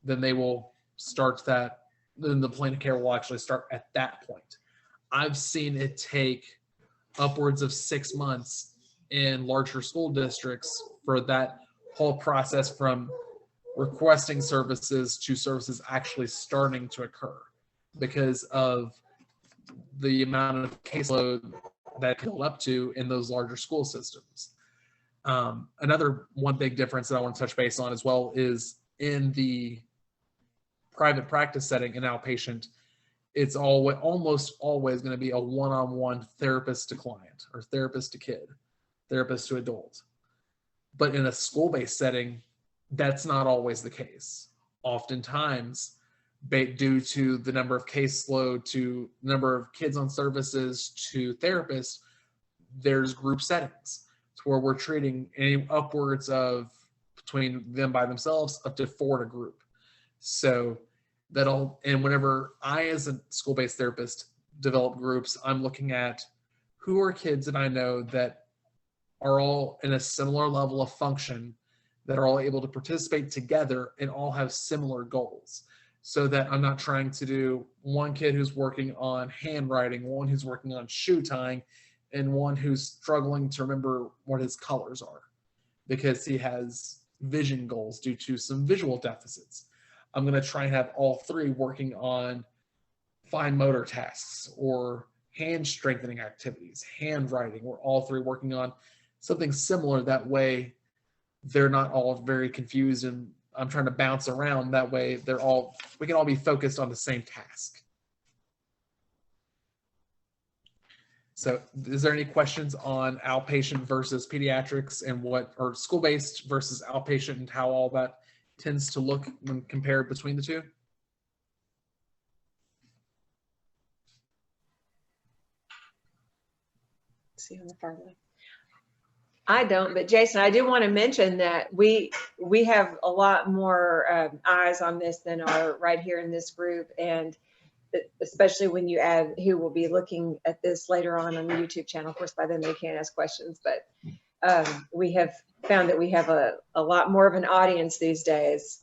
then they will start that. Then the plan of care will actually start at that point. I've seen it take upwards of 6 months in larger school districts for that whole process from requesting services to services actually starting to occur, because of the amount of caseload that can build up to in those larger school systems. Another one big difference that I want to touch base on as well is in the private practice setting in outpatient, it's almost always going to be a one-on-one therapist to client, or therapist to kid, therapist to adult. But in a school-based setting, that's not always the case. Oftentimes, due to the number of caseload, to number of kids on services, to therapists, there's group settings where we're treating any upwards of, between them by themselves, up to 4 in a group. So and whenever I, as a school-based therapist, develop groups, I'm looking at who are kids that I know that are all in a similar level of function, that are all able to participate together and all have similar goals. So that I'm not trying to do one kid who's working on handwriting, one who's working on shoe tying, and one who's struggling to remember what his colors are because he has vision goals due to some visual deficits. I'm going to try and have all 3 working on fine motor tasks or hand strengthening activities, handwriting. We're all 3 working on something similar. That way they're not all very confused and I'm trying to bounce around. That way we can all be focused on the same task. So is there any questions on outpatient versus pediatrics and or school-based versus outpatient and how all that tends to look when compared between the two? See on the far left. I don't, but Jason, I do want to mention that we have a lot more eyes on this than are right here in this group, and especially when you add who will be looking at this later on the YouTube channel. Of course, by then they can't ask questions, but we have found that we have a lot more of an audience these days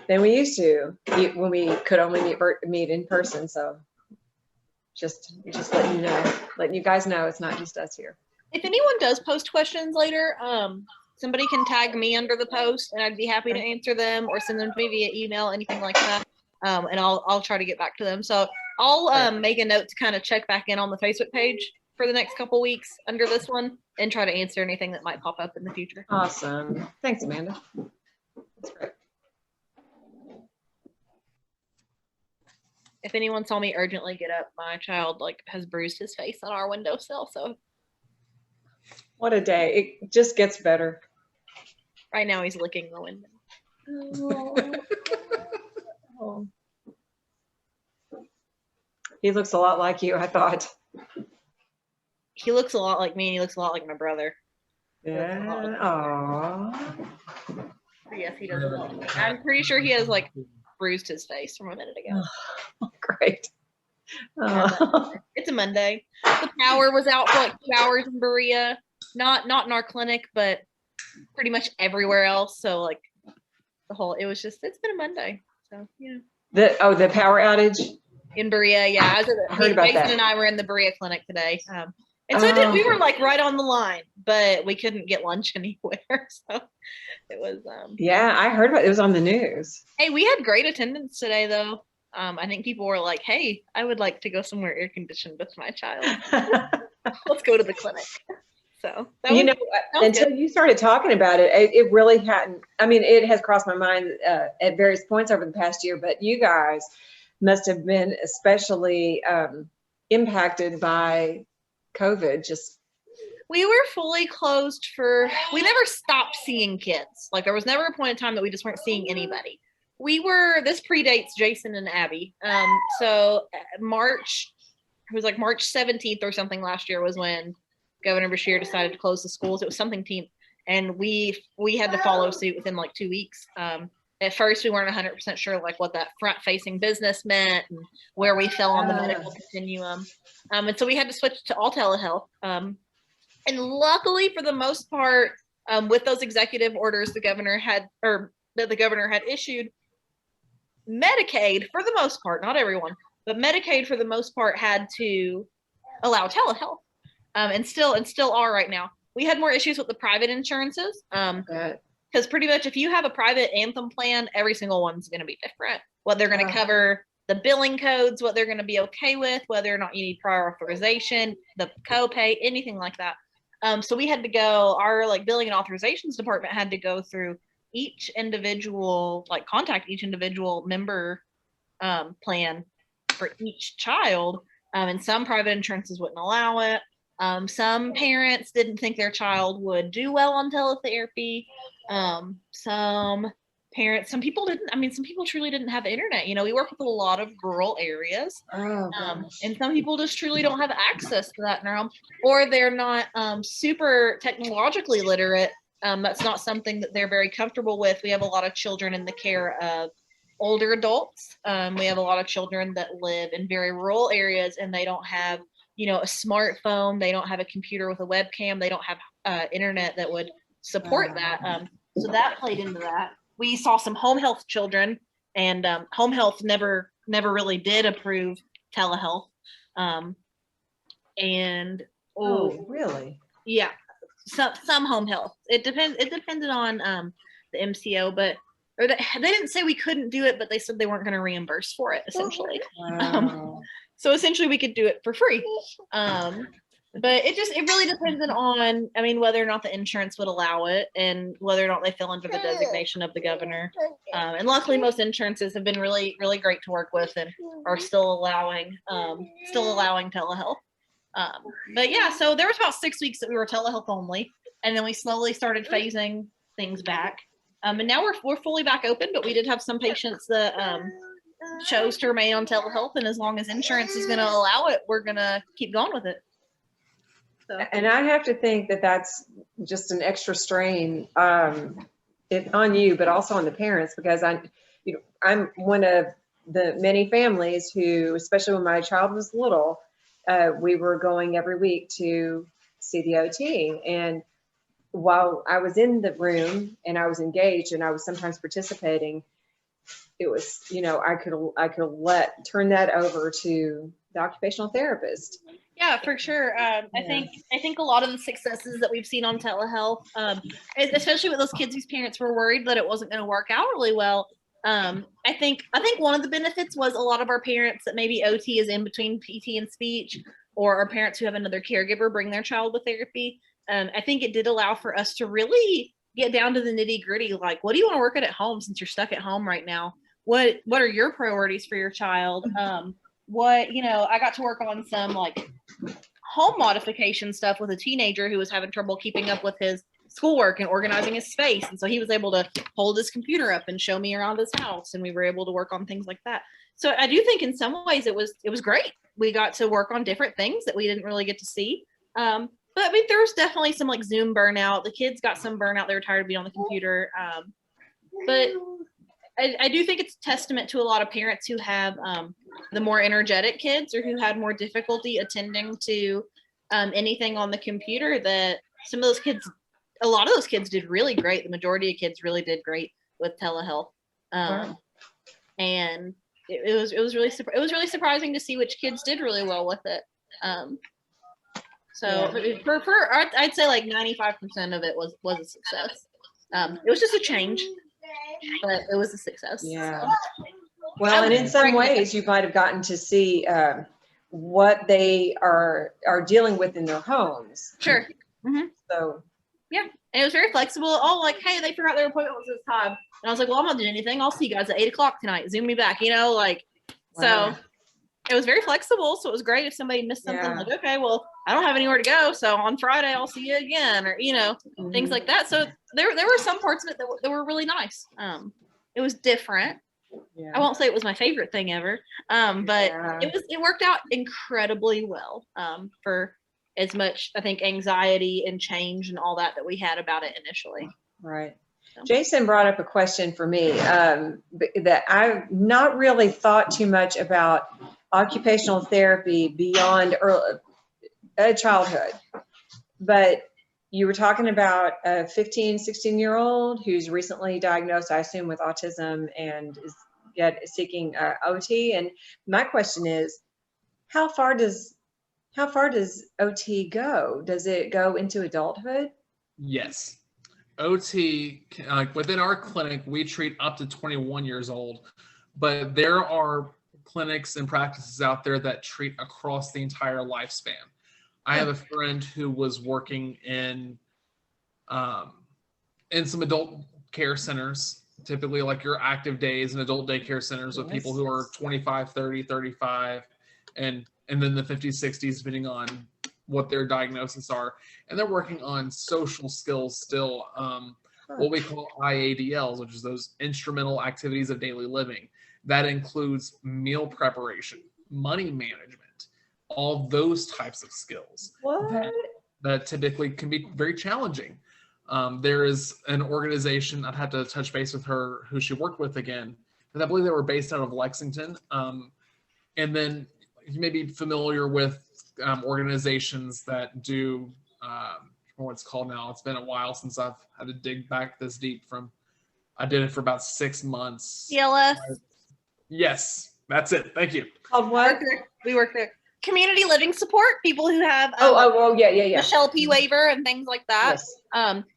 than we used to when we could only meet in person. So just letting you guys know it's not just us here. If anyone does post questions later, somebody can tag me under the post and I'd be happy to answer them or send them to me via email, anything like that. And I'll try to get back to them. So I'll make a note to kind of check back in on the Facebook page for the next couple weeks under this one and try to answer anything that might pop up in the future. Awesome. Thanks, Amanda. That's great. If anyone saw me urgently get up, my child has bruised his face on our windowsill. So What a day. It just gets better. right now he's licking the window. Oh. He looks a lot like you, I thought. He looks a lot like me and he looks a lot like my brother. Yeah. Aww. Yes, he does. I'm pretty sure he has bruised his face from a minute ago. Oh, great. Oh. It's a Monday. The power was out for 2 hours in Berea. Not in our clinic, but pretty much everywhere else. So it's been a Monday. So yeah. The power outage In Berea, yeah. I heard about Jason that. and I were in the Berea clinic today. And so we were right on the line, but we couldn't get lunch anywhere. So it was Yeah, I heard about it. It was on the news. Hey, we had great attendance today though. I think people were like, hey, I would like to go somewhere air conditioned with my child. Let's go to the clinic. So until you started talking about it, it really hadn't. I mean, it has crossed my mind at various points over the past year, but you guys must have been especially impacted by COVID. We were fully closed we never stopped seeing kids. There was never a point in time that we just weren't seeing anybody. This predates Jason and Abby. So March, it was March 17th or something last year was when Governor Beshear decided to close the schools. It was something team, and we had to follow suit within 2 weeks. At first, we weren't 100% sure what that front-facing business meant and where we fell on the medical continuum, and so we had to switch to all telehealth. And luckily, for the most part, with those executive orders the governor had issued, Medicaid, for the most part, not everyone, but Medicaid for the most part had to allow telehealth. And still are right now. We had more issues with the private insurances. Because pretty much if you have a private Anthem plan, every single one's going to be different. What they're going to cover, the billing codes, what they're going to be okay with, whether or not you need prior authorization, the copay, anything like that. So we had to go, our billing and authorizations department had to go through each individual, contact each individual member plan for each child. And some private insurances wouldn't allow it. Some parents didn't think their child would do well on teletherapy. Some people didn't. Some people truly didn't have internet. We work with a lot of rural areas. And some people just truly don't have access to that now, or they're not super technologically literate. That's not something that they're very comfortable with. We have a lot of children in the care of older adults. We have a lot of children that live in very rural areas and they don't have a smartphone, they don't have a computer with a webcam, they don't have internet that would support that. So that played into that. We saw some home health children, and home health never really did approve telehealth. Really? Yeah, some home health. It depended on the MCO, but they didn't say we couldn't do it, but they said they weren't going to reimburse for it, essentially. Wow. So essentially we could do it for free. But it really depended on, whether or not the insurance would allow it and whether or not they fell under the designation of the governor. And luckily most insurances have been really, really great to work with and are still allowing telehealth. But yeah, so there was about 6 weeks that we were telehealth only, and then we slowly started phasing things back. And now we're fully back open, but we did have some patients that chose to remain on telehealth, and as long as insurance is going to allow it, we're going to keep going with it. So And I have to think that that's just an extra strain on you, but also on the parents, because I'm one of the many families who, especially when my child was little, we were going every week to see the OT. And while I was in the room and I was engaged and I was sometimes participating, it was, I could turn that over to the occupational therapist. yeah, for sure. I think a lot of the successes that we've seen on telehealth, especially with those kids whose parents were worried that it wasn't going to work out really well. I think one of the benefits was a lot of our parents that maybe OT is in between PT and speech, or our parents who have another caregiver bring their child with therapy. I think it did allow for us to really get down to the nitty gritty. Like, what do you want to work at home since you're stuck at home right now? What are your priorities for your child? I got to work on some like home modification stuff with a teenager who was having trouble keeping up with his schoolwork and organizing his space. And so he was able to hold his computer up and show me around his house, and we were able to work on things like that. So I do think in some ways it was great. We got to work on different things that we didn't really get to see. But I mean, there was definitely some like Zoom burnout. The kids got some burnout. They were tired of being on the computer. But I do think it's a testament to a lot of parents who have the more energetic kids, or who had more difficulty attending to anything on the computer, that some of those kids, a lot of those kids did really great. The majority of kids really did great with telehealth. Wow. And it was really surprising to see which kids did really well with it. I'd say like 95% of it was a success. It was just a change, but it was a success. Yeah. So. Well, and in some ways you might have gotten to see what they are dealing with in their homes. Sure. Mm-hmm. So. Yeah, and it was very flexible. Oh, like, hey, they forgot their appointment was this time. And I was like, well, I'm not doing anything. I'll see you guys at 8:00 tonight. Zoom me back, Wow. So it was very flexible. So it was great if somebody missed something. Yeah. Like, okay, well, I don't have anywhere to go, so on Friday I'll see you again, or things like that. So there were some parts of it that were really nice. It was different. Yeah. I won't say it was my favorite thing ever, but it worked out incredibly well for as much, I think, anxiety and change and all that we had about it initially. Right. Jason brought up a question for me that I've not really thought too much about occupational therapy beyond childhood. But you were talking about a 15, 16-year-old who's recently diagnosed, I assume, with autism and is seeking OT. And my question is, how far does OT go? Does it go into adulthood? Yes. OT, like within our clinic, we treat up to 21 years old, but there are clinics and practices out there that treat across the entire lifespan. I have a friend who was working in some adult care centers, typically like your active days and adult daycare centers with people who are 25, 30, 35, and then the 50s, 60s, depending on what their diagnoses are. And they're working on social skills still, what we call IADLs, which is those instrumental activities of daily living. That includes meal preparation, money management, all those types of skills. That typically can be very challenging. There is an organization, I'd have to touch base with her, who she worked with again, but I believe they were based out of Lexington. And then you may be familiar with organizations that do, what it's called now. It's been a while since I've had to dig back this deep I did it for about 6 months. CLS? Yes, that's it. Thank you. Called what? We work there. Community living support, people who have yeah. Michelle P. waiver and things like that.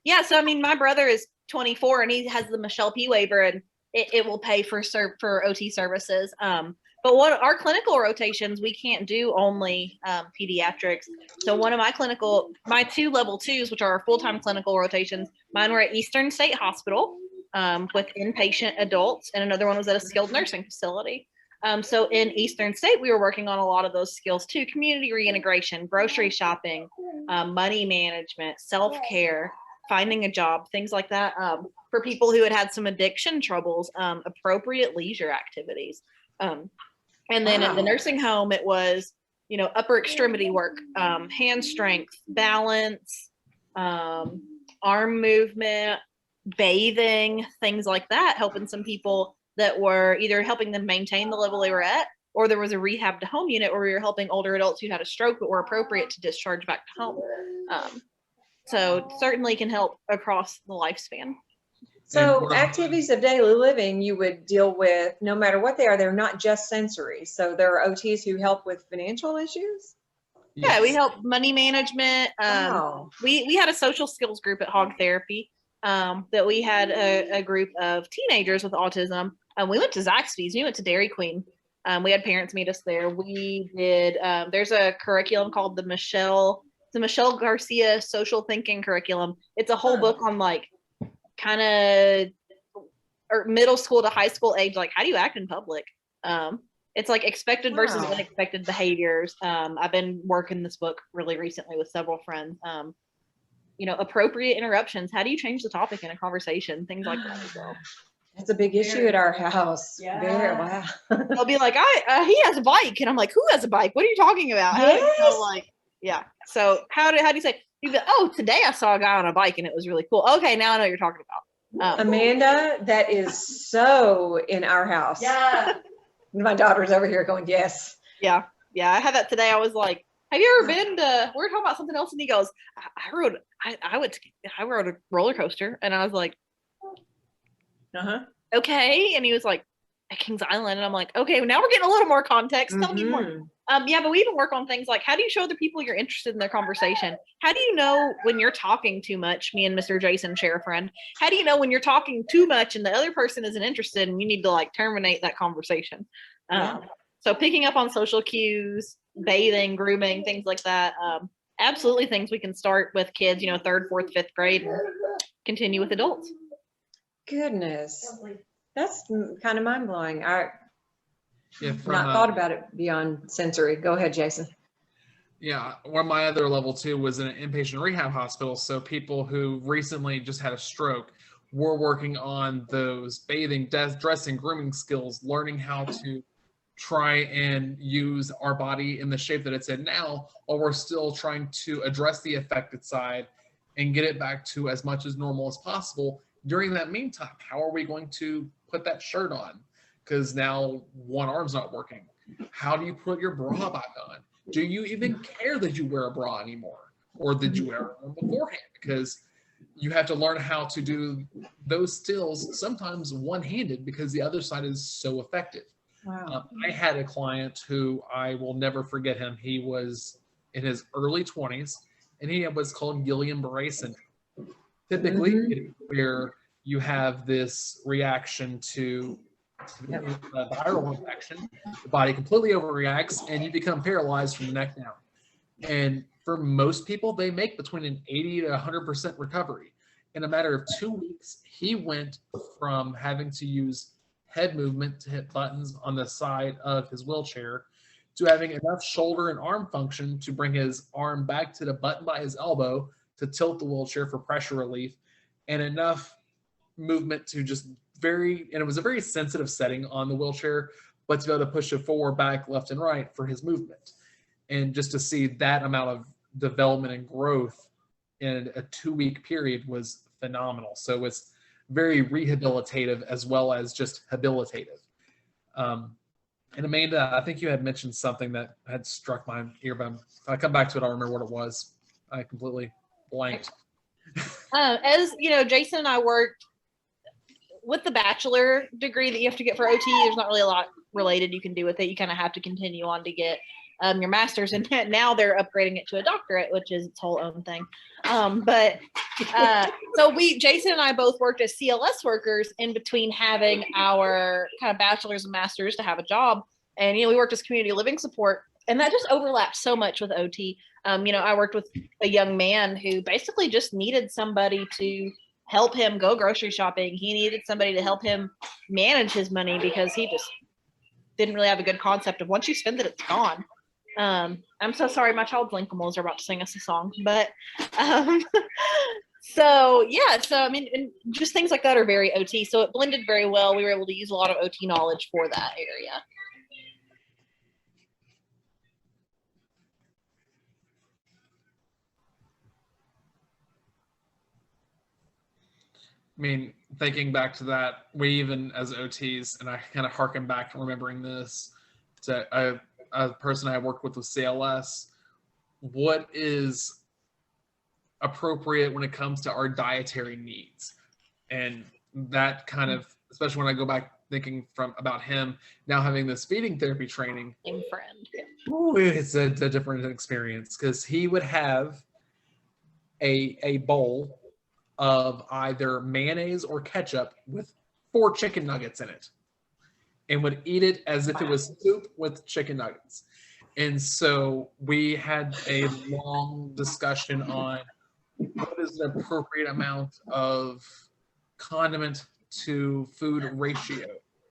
Yes. So I mean, my brother is 24 and he has the Michelle P. waiver, and it will pay for OT services. But what our clinical rotations, we can't do only pediatrics. So one of my 2 level 2s, which are our full-time clinical rotations, mine were at Eastern State Hospital with inpatient adults, and another one was at a skilled nursing facility. So in Eastern State, we were working on a lot of those skills too: community reintegration, grocery shopping, money management, self-care, finding a job, things like that. For people who had some addiction troubles, appropriate leisure activities. And then at the nursing home, it was you know, upper extremity work, hand strength, balance, arm movement, bathing, things like that, helping some people that were either helping them maintain the level they were at, or there was a rehab to home unit where we were helping older adults who had a stroke but were appropriate to discharge back to home. So certainly can help across the lifespan. So activities of daily living you would deal with no matter what they are. They're not just sensory. So there are OTs who help with financial issues. Yeah, we help money management. Wow. We had a social skills group at Hog Therapy that we had a group of teenagers with autism. We went to Zaxby's. We went to Dairy Queen. We had parents meet us there. We did. There's a curriculum called the Michelle Garcia Social Thinking Curriculum. It's a whole book on like kind of or middle school to high school age, like how do you act in public? It's like expected versus unexpected behaviors. I've been working this book really recently with several friends. You know, appropriate interruptions. How do you change the topic in a conversation? Things like that as well. That's a big issue at our house. Yeah. Wow. They'll be like, he has a bike. And I'm like, who has a bike? What are you talking about? How do you know, like, yeah. So how do you say, you go, oh, today I saw a guy on a bike and it was really cool. Okay, now I know what you're talking about. Amanda, that is so in our house. Yeah. My daughter's over here going, yes. Yeah. Yeah. I had that today. I was like, have you ever been to, we were talking about something else and he goes, I rode a roller coaster. And I was like, okay. And he was like, at Kings Island. And I'm like, okay, well, now we're getting a little more context. Tell me more. Yeah, but we even work on things like, how do you show other people you're interested in their conversation? How do you know when you're talking too much? Me and Mr. Jason share a friend. How do you know when you're talking too much and the other person isn't interested and you need to like terminate that conversation? So picking up on social cues, bathing, grooming, things like that. Absolutely things we can start with kids, you know, 3rd, 4th, 5th grade and continue with adults. Goodness. That's kind of mind blowing. I From, not thought about it beyond sensory. Go ahead, Jason. Yeah, one of my other level 2 was in an inpatient rehab hospital. So people who recently just had a stroke, we're working on those bathing, dressing, grooming skills, learning how to try and use our body in the shape that it's in now, while we're still trying to address the affected side and get it back to as much as normal as possible. During that meantime, how are we going to put that shirt on? Because now one arm's not working. How do you put your bra back on? Do you even care that you wear a bra anymore? Or did you wear one beforehand? Because you have to learn how to do those stills, sometimes one-handed, because the other side is so effective. Wow. I had a client who I will never forget him. He was in his early 20s, and he had what's called Guillain-Barré syndrome. Typically, where you have this reaction to a viral infection, the body completely overreacts, and you become paralyzed from the neck down. And for most people, they make between an 80 to 100% recovery. In a matter of 2 weeks, he went from having to use head movement to hit buttons on the side of his wheelchair to having enough shoulder and arm function to bring his arm back to the button by his elbow to tilt the wheelchair for pressure relief, and enough movement to just and it was a very sensitive setting on the wheelchair, but to be able to push it forward, back, left, and right for his movement. And just to see that amount of development and growth in a 2-week period was phenomenal. So it's very rehabilitative as well as just habilitative. And Amanda, I think you had mentioned something that had struck my ear, but if I come back to it, I'll remember what it was. I completely blanked. As you know, Jason and I worked with the bachelor degree that you have to get for OT. There's not really a lot related you can do with it. You kind of have to continue on to get your master's, and now they're upgrading it to a doctorate, which is its whole own thing. So Jason and I both worked as CLS workers in between having our kind of bachelor's and master's to have a job. And, you know, we worked as community living support, and that just overlapped so much with OT. You know, I worked with a young man who basically just needed somebody to help him go grocery shopping. He needed somebody to help him manage his money because he just didn't really have a good concept of once you spend it, it's gone. I'm so sorry, my child's Lincolnmals are about to sing us a song, but so yeah, so I mean, and just things like that are very OT. So it blended very well. We were able to use a lot of OT knowledge for that area. I mean, thinking back to that, we even as OTs, and I kind of harken back to remembering this, to a person I worked with CLS, what is appropriate when it comes to our dietary needs. And that kind of, especially when I go back thinking about him now having this feeding therapy training, Same friend. ooh, it's a different experience, because he would have a bowl of either mayonnaise or ketchup with 4 chicken nuggets in it, and would eat it as if it was soup with chicken nuggets. And so we had a long discussion on what is the appropriate amount of condiment to food ratio.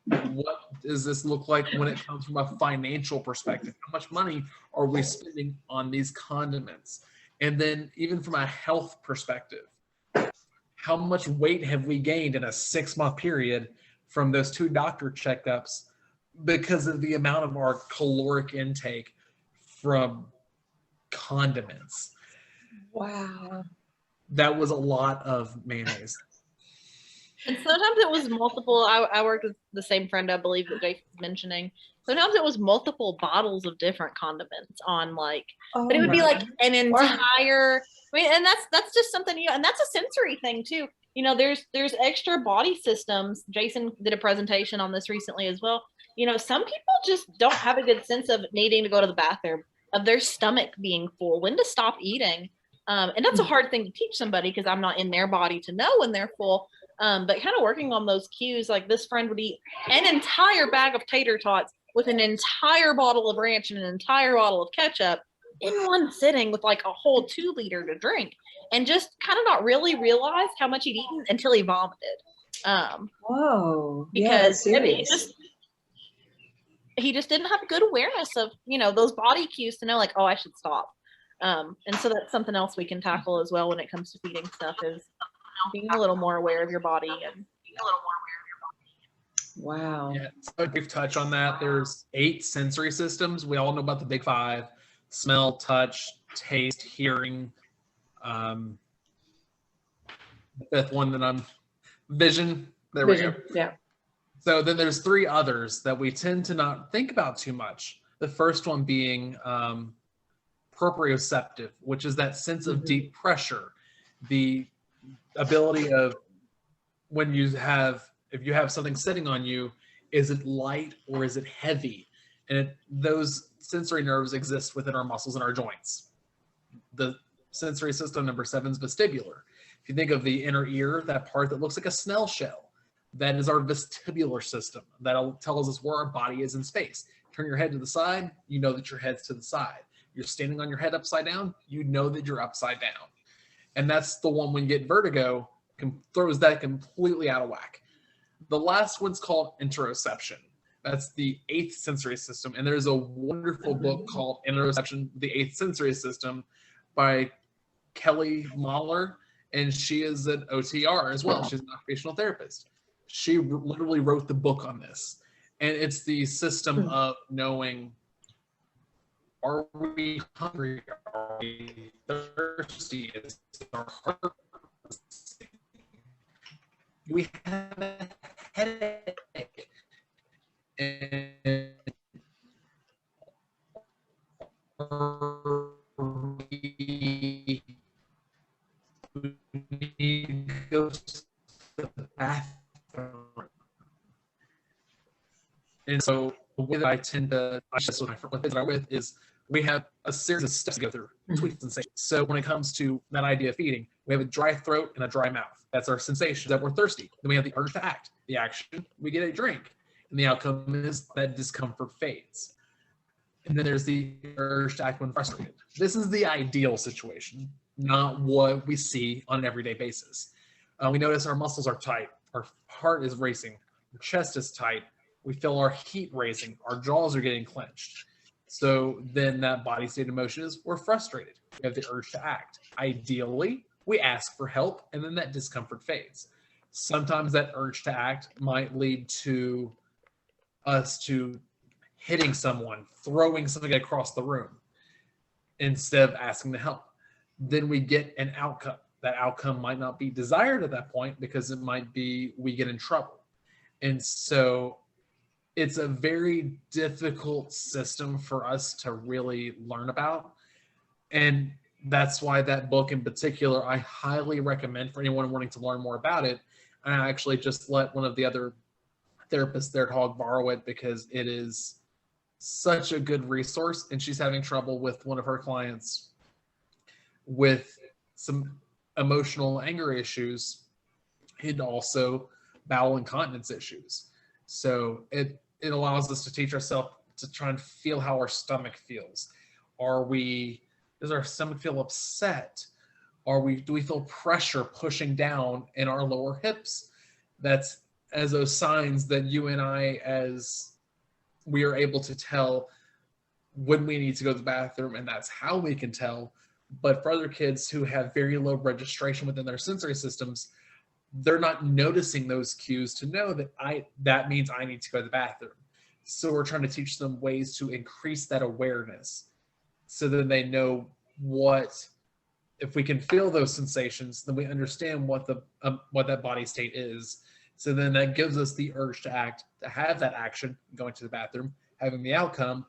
What does this look like when it comes from a financial perspective? How much money are we spending on these condiments? And then even from a health perspective, how much weight have we gained in a 6-month period from those 2 doctor checkups because of the amount of our caloric intake from condiments? Wow. That was a lot of mayonnaise. And sometimes it was multiple. I worked with the same friend, I believe, that Jason's mentioning. Sometimes it was multiple bottles of different condiments on like, but it would be like an entire. I mean, and that's just something and that's a sensory thing too. You know, there's extra body systems. Jason did a presentation on this recently as well. You know, some people just don't have a good sense of needing to go to the bathroom, of their stomach being full, when to stop eating. And that's a hard thing to teach somebody because I'm not in their body to know when they're full. But kind of working on those cues, like this friend would eat an entire bag of tater tots with an entire bottle of ranch and an entire bottle of ketchup in one sitting with like a whole 2-liter to drink, and just kind of not really realize how much he'd eaten until he vomited. Whoa. Because Yeah, I mean, he just didn't have good awareness of, you know, those body cues to know like, oh, I should stop. And so that's something else we can tackle as well when it comes to feeding stuff, is being a little more aware of your body and being a little more aware of your body. Wow. Yeah, so a brief touch on that. There's 8 sensory systems. We all know about the big 5: smell, touch, taste, hearing. The 5th one that I'm vision. There we go. Yeah. So then there's 3 others that we tend to not think about too much. The first one being proprioceptive, which is that sense of deep pressure, the ability of when you have, if you have something sitting on you, is it light or is it heavy? And those sensory nerves exist within our muscles and our joints. The sensory system number 7 is vestibular. If you think of the inner ear, that part that looks like a snail shell, that is our vestibular system. That tells us where our body is in space. Turn your head to the side, you know that your head's to the side. You're standing on your head upside down, you know that you're upside down. And that's the one when you get vertigo, throws that completely out of whack. The last one's called interoception. That's the 8th sensory system. And there's a wonderful book called Interoception, the 8th Sensory System, by Kelly Mahler. And she is an OTR as well. She's an occupational therapist. She literally wrote the book on this. And it's the system of knowing, are we hungry? Are we thirsty? Is our heart? Do we have a headache? And we need to go to the bathroom. And so the way that I tend to, with my friends that I'm with, is we have a series of steps to go through, tweak sensations. So when it comes to that idea of feeding, we have a dry throat and a dry mouth. That's our sensation that we're thirsty. Then we have the urge to act. The action, we get a drink. And the outcome is that discomfort fades. And then there's the urge to act when frustrated. This is the ideal situation, not what we see on an everyday basis. We notice our muscles are tight. Our heart is racing. Our chest is tight. We feel our heat raising. Our jaws are getting clenched. So then that body state of emotion is we're frustrated. We have the urge to act. Ideally, we ask for help, and then that discomfort fades. Sometimes that urge to act might lead to us to hitting someone, throwing something across the room instead of asking to help. Then we get an outcome. that outcome might not be desired at that point, because it might be we get in trouble. And so it's a very difficult system for us to really learn about. And that's why that book in particular, I highly recommend for anyone wanting to learn more about it. And I actually just let one of the other therapists there at Hog borrow it, because it is such a good resource. And she's having trouble with one of her clients with some emotional anger issues and also bowel incontinence issues. So it allows us to teach ourselves to try and feel how our stomach feels. Does our stomach feel upset? Do we feel pressure pushing down in our lower hips? That's as those signs that you and I, as we are able to tell when we need to go to the bathroom, and that's how we can tell. But for other kids who have very low registration within their sensory systems, they're not noticing those cues to know that means I need to go to the bathroom. So we're trying to teach them ways to increase that awareness, so that they know if we can feel those sensations, then we understand what that body state is. So then that gives us the urge to act, to have that action, going to the bathroom, having the outcome.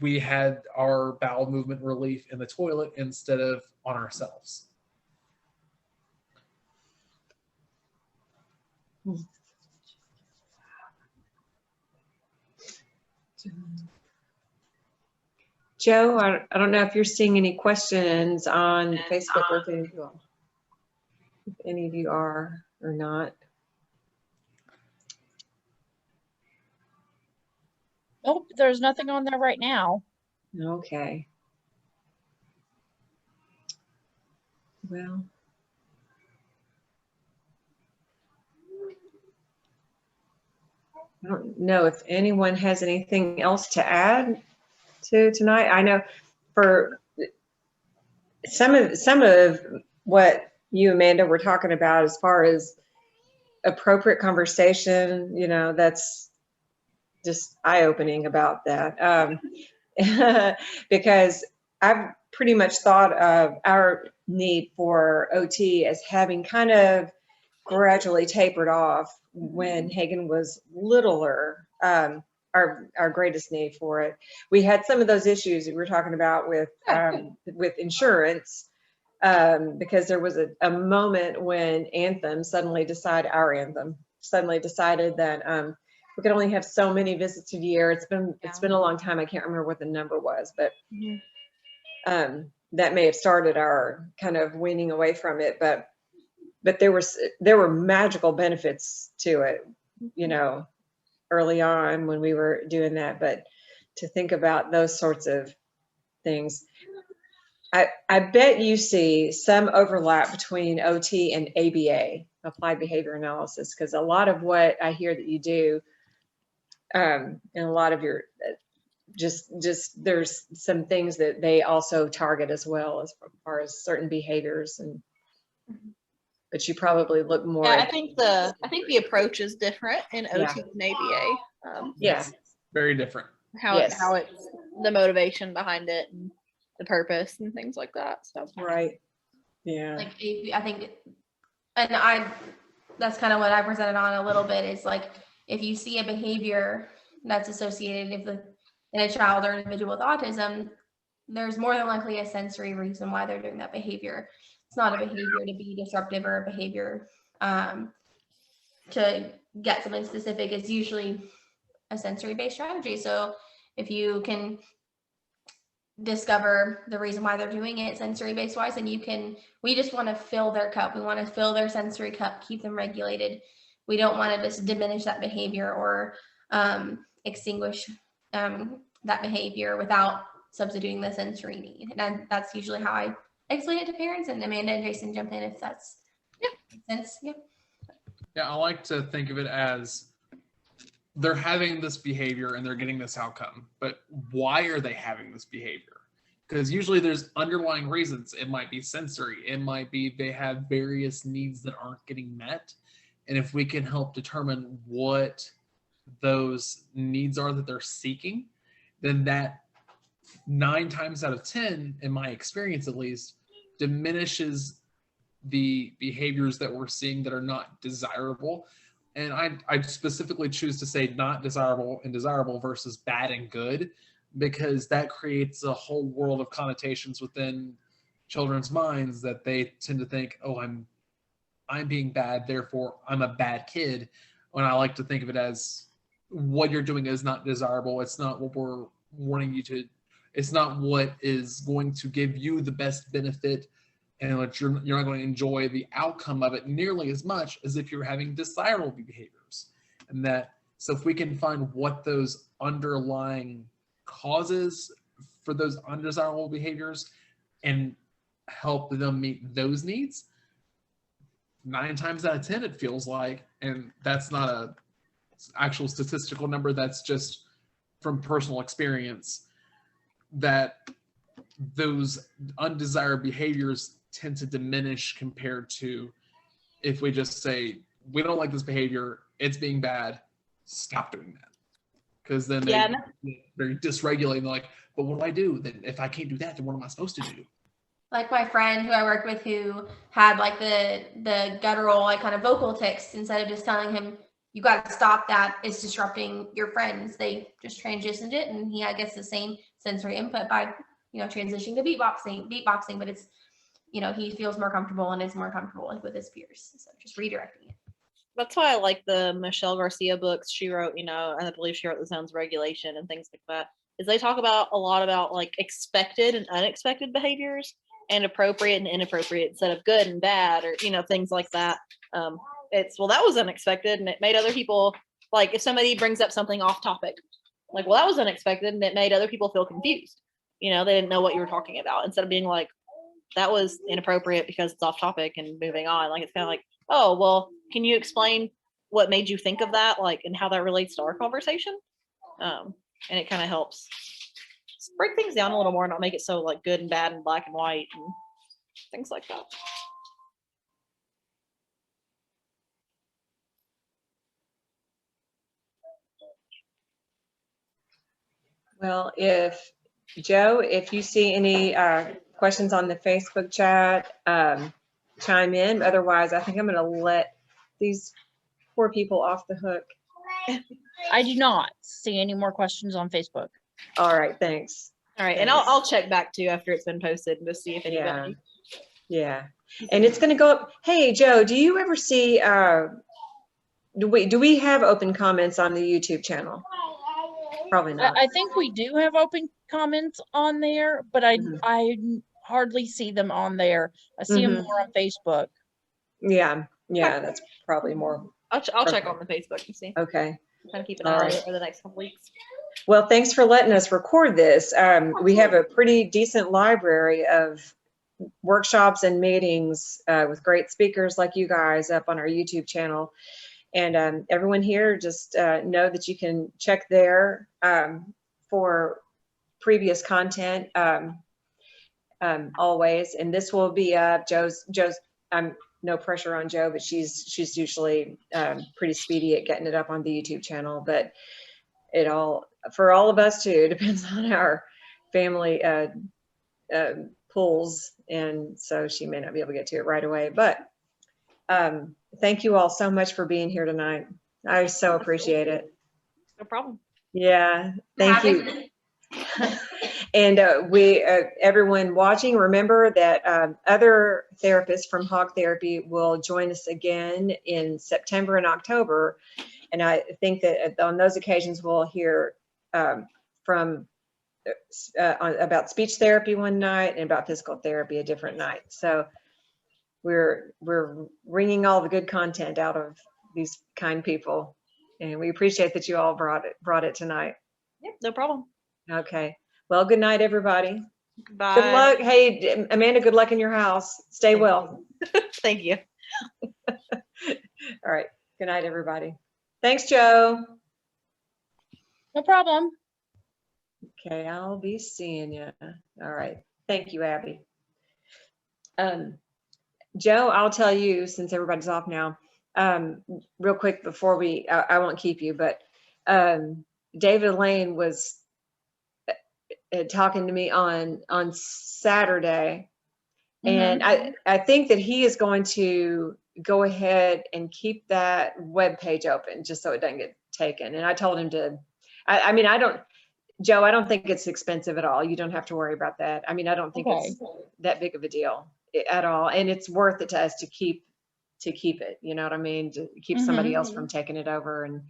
We had our bowel movement relief in the toilet instead of on ourselves. Joe, I don't know if you're seeing any questions on Facebook or if any of you are or not. Nope, there's nothing on there right now. Okay. Well, I don't know if anyone has anything else to add to tonight. I know for some of what you, Amanda, were talking about as far as appropriate conversation, that's just eye-opening about that. Because I've pretty much thought of our need for OT as having kind of gradually tapered off when Hagen was littler. Our greatest need for it. We had some of those issues that we were talking about with insurance, because there was a moment when Anthem suddenly decided that we could only have so many visits a year. It's been a long time. I can't remember what the number was, but that may have started our kind of weaning away from it. But there were magical benefits to it, early on when we were doing that. But to think about those sorts of things, I bet you see some overlap between OT and ABA, applied behavior analysis, because a lot of what I hear that you do, and a lot of your just there's some things that they also target as well, as far as certain behaviors. And but you probably look more Yeah, at, I think the approach is different in OT and ABA. yes, Very different. How it's the motivation behind it and the purpose and things like that. So right, yeah, Like I think, and that's kind of what I presented on a little bit, is like, if you see a behavior that's associated in a child or individual with autism, there's more than likely a sensory reason why they're doing that behavior. It's not a behavior to be disruptive or a behavior to get something specific. It's usually a sensory-based strategy. So if you can discover the reason why they're doing it sensory-based wise, and we just want to fill their cup. We want to fill their sensory cup, keep them regulated. We don't want to just diminish that behavior or extinguish that behavior without substituting the sensory need. And that's usually how I explain it to parents. And Amanda and Jason jump in if that's makes sense. Yeah. Yeah, I like to think of it as they're having this behavior and they're getting this outcome, but why are they having this behavior? Because usually there's underlying reasons. It might be sensory. It might be they have various needs that aren't getting met. And if we can help determine what those needs are that they're seeking, then that 9 times out of 10, in my experience at least, diminishes the behaviors that we're seeing that are not desirable. And I specifically choose to say not desirable and desirable versus bad and good, because that creates a whole world of connotations within children's minds that they tend to think, oh, I'm being bad, therefore I'm a bad kid. When I like to think of it as what you're doing is not desirable. It's not what we're wanting you to, it's not what is going to give you the best benefit, and what you're not going to enjoy the outcome of it nearly as much as if you're having desirable behaviors. And that, so if we can find what those underlying causes for those undesirable behaviors and help them meet those needs, 9 times out of 10 it feels like, and that's not a actual statistical number, that's just from personal experience, that those undesired behaviors tend to diminish compared to if we just say, we don't like this behavior, it's being bad, stop doing that. Because then they're dysregulating, they're like, but what do I do? Then if I can't do that, then what am I supposed to do? Like my friend who I worked with who had like the guttural, like kind of vocal tics, instead of just telling him, you got to stop that, it's disrupting your friends. They just transitioned it, and he, I guess, the same sensory input by, transitioning to beatboxing, but it's, he feels more comfortable and is more comfortable with his peers. So just redirecting it. That's why I like the Michelle Garcia books she wrote, and I believe she wrote The Zones of Regulation and things like that, is they talk about a lot about like expected and unexpected behaviors and appropriate and inappropriate instead of good and bad, or, things like that. It's, well, that was unexpected, and it made other people, like if somebody brings up something off topic, like, well, that was unexpected, and it made other people feel confused. They didn't know what you were talking about, instead of being like, that was inappropriate because it's off topic and moving on. Like, it's kind of like, oh, well, can you explain what made you think of that, like, and how that relates to our conversation? And it kind of helps break things down a little more, and not make it so like good and bad and black and white and things like that. Well, Joe, if you see any questions on the Facebook chat, chime in. Otherwise, I think I'm going to let these poor people off the hook. I do not see any more questions on Facebook. All right, thanks. All right, and I'll check back too after it's been posted to see if anybody. Yeah, and it's going to go up. Hey, Joe, do you ever see? Do we have open comments on the YouTube channel? Probably not. I think we do have open comments on there, but I hardly see them on there. I see them more on Facebook. Yeah, that's probably more. I'll check on the Facebook and see. Okay. Kind of keep an eye on it for the next couple weeks. Well, thanks for letting us record this. We have a pretty decent library of workshops and meetings with great speakers like you guys up on our YouTube channel. And everyone here, just know that you can check there for previous content always. And this will be Joe's. No pressure on Joe, but she's usually pretty speedy at getting it up on the YouTube channel. But for all of us too, depends on our family pulls, and so she may not be able to get to it right away. But thank you all so much for being here tonight. I so appreciate it. No problem. Yeah, thank you. And everyone watching, remember that other therapists from Hog Therapy will join us again in September and October. And I think that on those occasions, we'll hear from about speech therapy one night and about physical therapy a different night. So we're wringing all the good content out of these kind people, and we appreciate that you all brought it tonight. Yep, no problem. Okay. Well, good night, everybody. Bye. Good luck. Hey, Amanda, good luck in your house. Stay well. Thank you. All right. Good night, everybody. Thanks, Joe. No problem. Okay, I'll be seeing you. All right. Thank you, Abby. Joe, I'll tell you, since everybody's off now, real quick before I won't keep you, but David Lane was talking to me on Saturday, And I think that he is going to go ahead and keep that web page open just so it doesn't get taken. And I told him to, I mean, Joe, I don't think it's expensive at all. You don't have to worry about that. I mean, I don't think it's that big of a deal at all. And it's worth it to us to keep it, you know what I mean? To keep somebody else from taking it over, and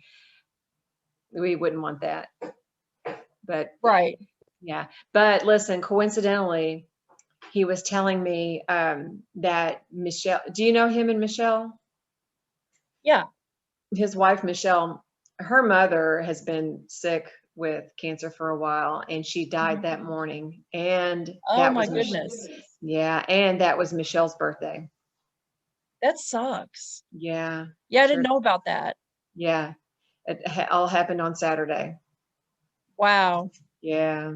we wouldn't want that. But Right. yeah, but listen, coincidentally, he was telling me that Michelle, do you know him and Michelle? Yeah. His wife, Michelle, her mother has been sick with cancer for a while, and she died that morning. And Oh that my was goodness. yeah, and that was Michelle's birthday. That sucks. Yeah. Yeah, I Sure. didn't know about that. Yeah. It all happened on Saturday. Wow. Yeah.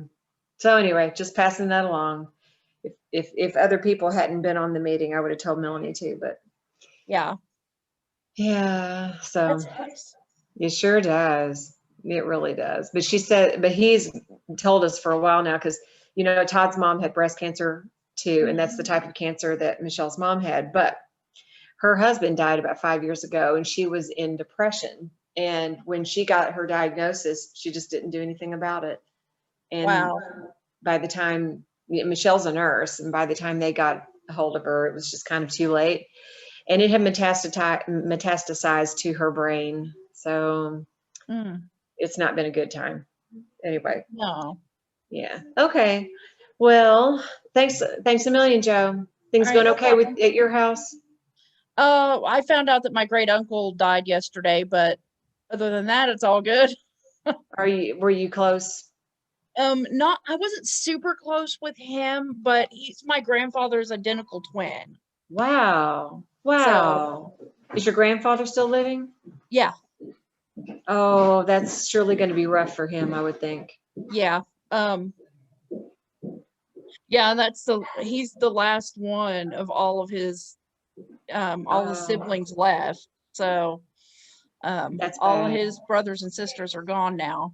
So anyway, just passing that along. If other people hadn't been on the meeting, I would have told Melanie too, but Yeah. yeah, so That sucks. it sure does. It really does. But she said, but he's told us for a while now, because, you know, Todd's mom had breast cancer too, and that's the type of cancer that Michelle's mom had. But her husband died about 5 years ago, and she was in depression. And when she got her diagnosis, she just didn't do anything about it. And Wow. by the time, Michelle's a nurse, and by the time they got a hold of her, it was just kind of too late. And it had metastasized to her brain. So it's not been a good time. Anyway. No. Yeah. Okay. Well, thanks a million, Joe. Things All right, going no okay at your house? I found out that my great uncle died yesterday, but other than that, it's all good. Were you close? I wasn't super close with him, but he's my grandfather's identical twin. Wow. Wow. Is your grandfather still living? Yeah. Oh, that's surely going to be rough for him, I would think. Yeah. Yeah, he's the last one of all of his siblings left. So That's all of bad. his brothers and sisters are gone now.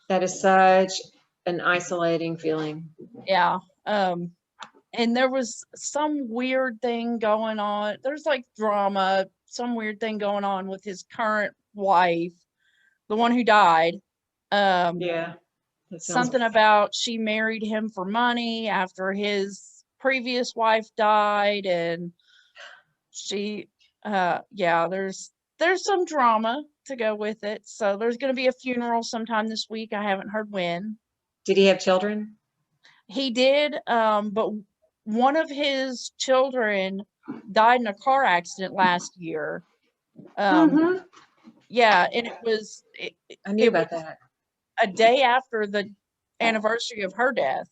That is such an isolating feeling. Yeah. And there was some weird thing going on. There's like drama, some weird thing going on with his current wife, the one who died. Yeah. Something about she married him for money after his previous wife died, and she there's some drama to go with it. So there's going to be a funeral sometime this week. I haven't heard when. Did he have children? He did, but one of his children died in a car accident last year. Yeah, and I knew about that. A day after the anniversary of her death.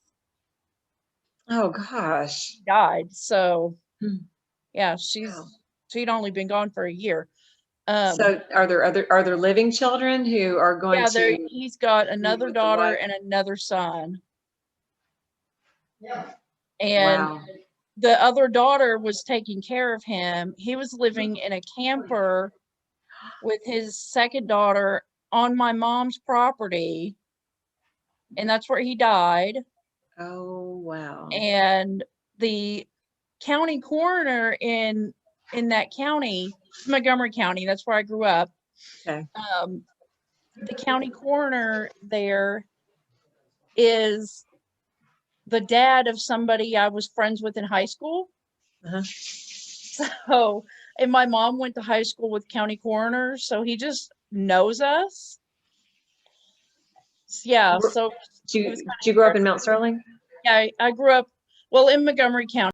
Oh gosh. She died. So yeah, she'd only been gone for a year. So are there living children who are going to? He's got another daughter and another son. Yeah. And Wow. the other daughter was taking care of him. He was living in a camper with his second daughter on my mom's property, and that's where he died. Oh wow. And the county coroner in that county, Montgomery County, that's where I grew up. Okay. The county coroner there is the dad of somebody I was friends with in high school. So, and my mom went to high school with county coroners, so he just knows us. Yeah. So did you grow up in Mount Sterling? Yeah, I grew up in Montgomery County.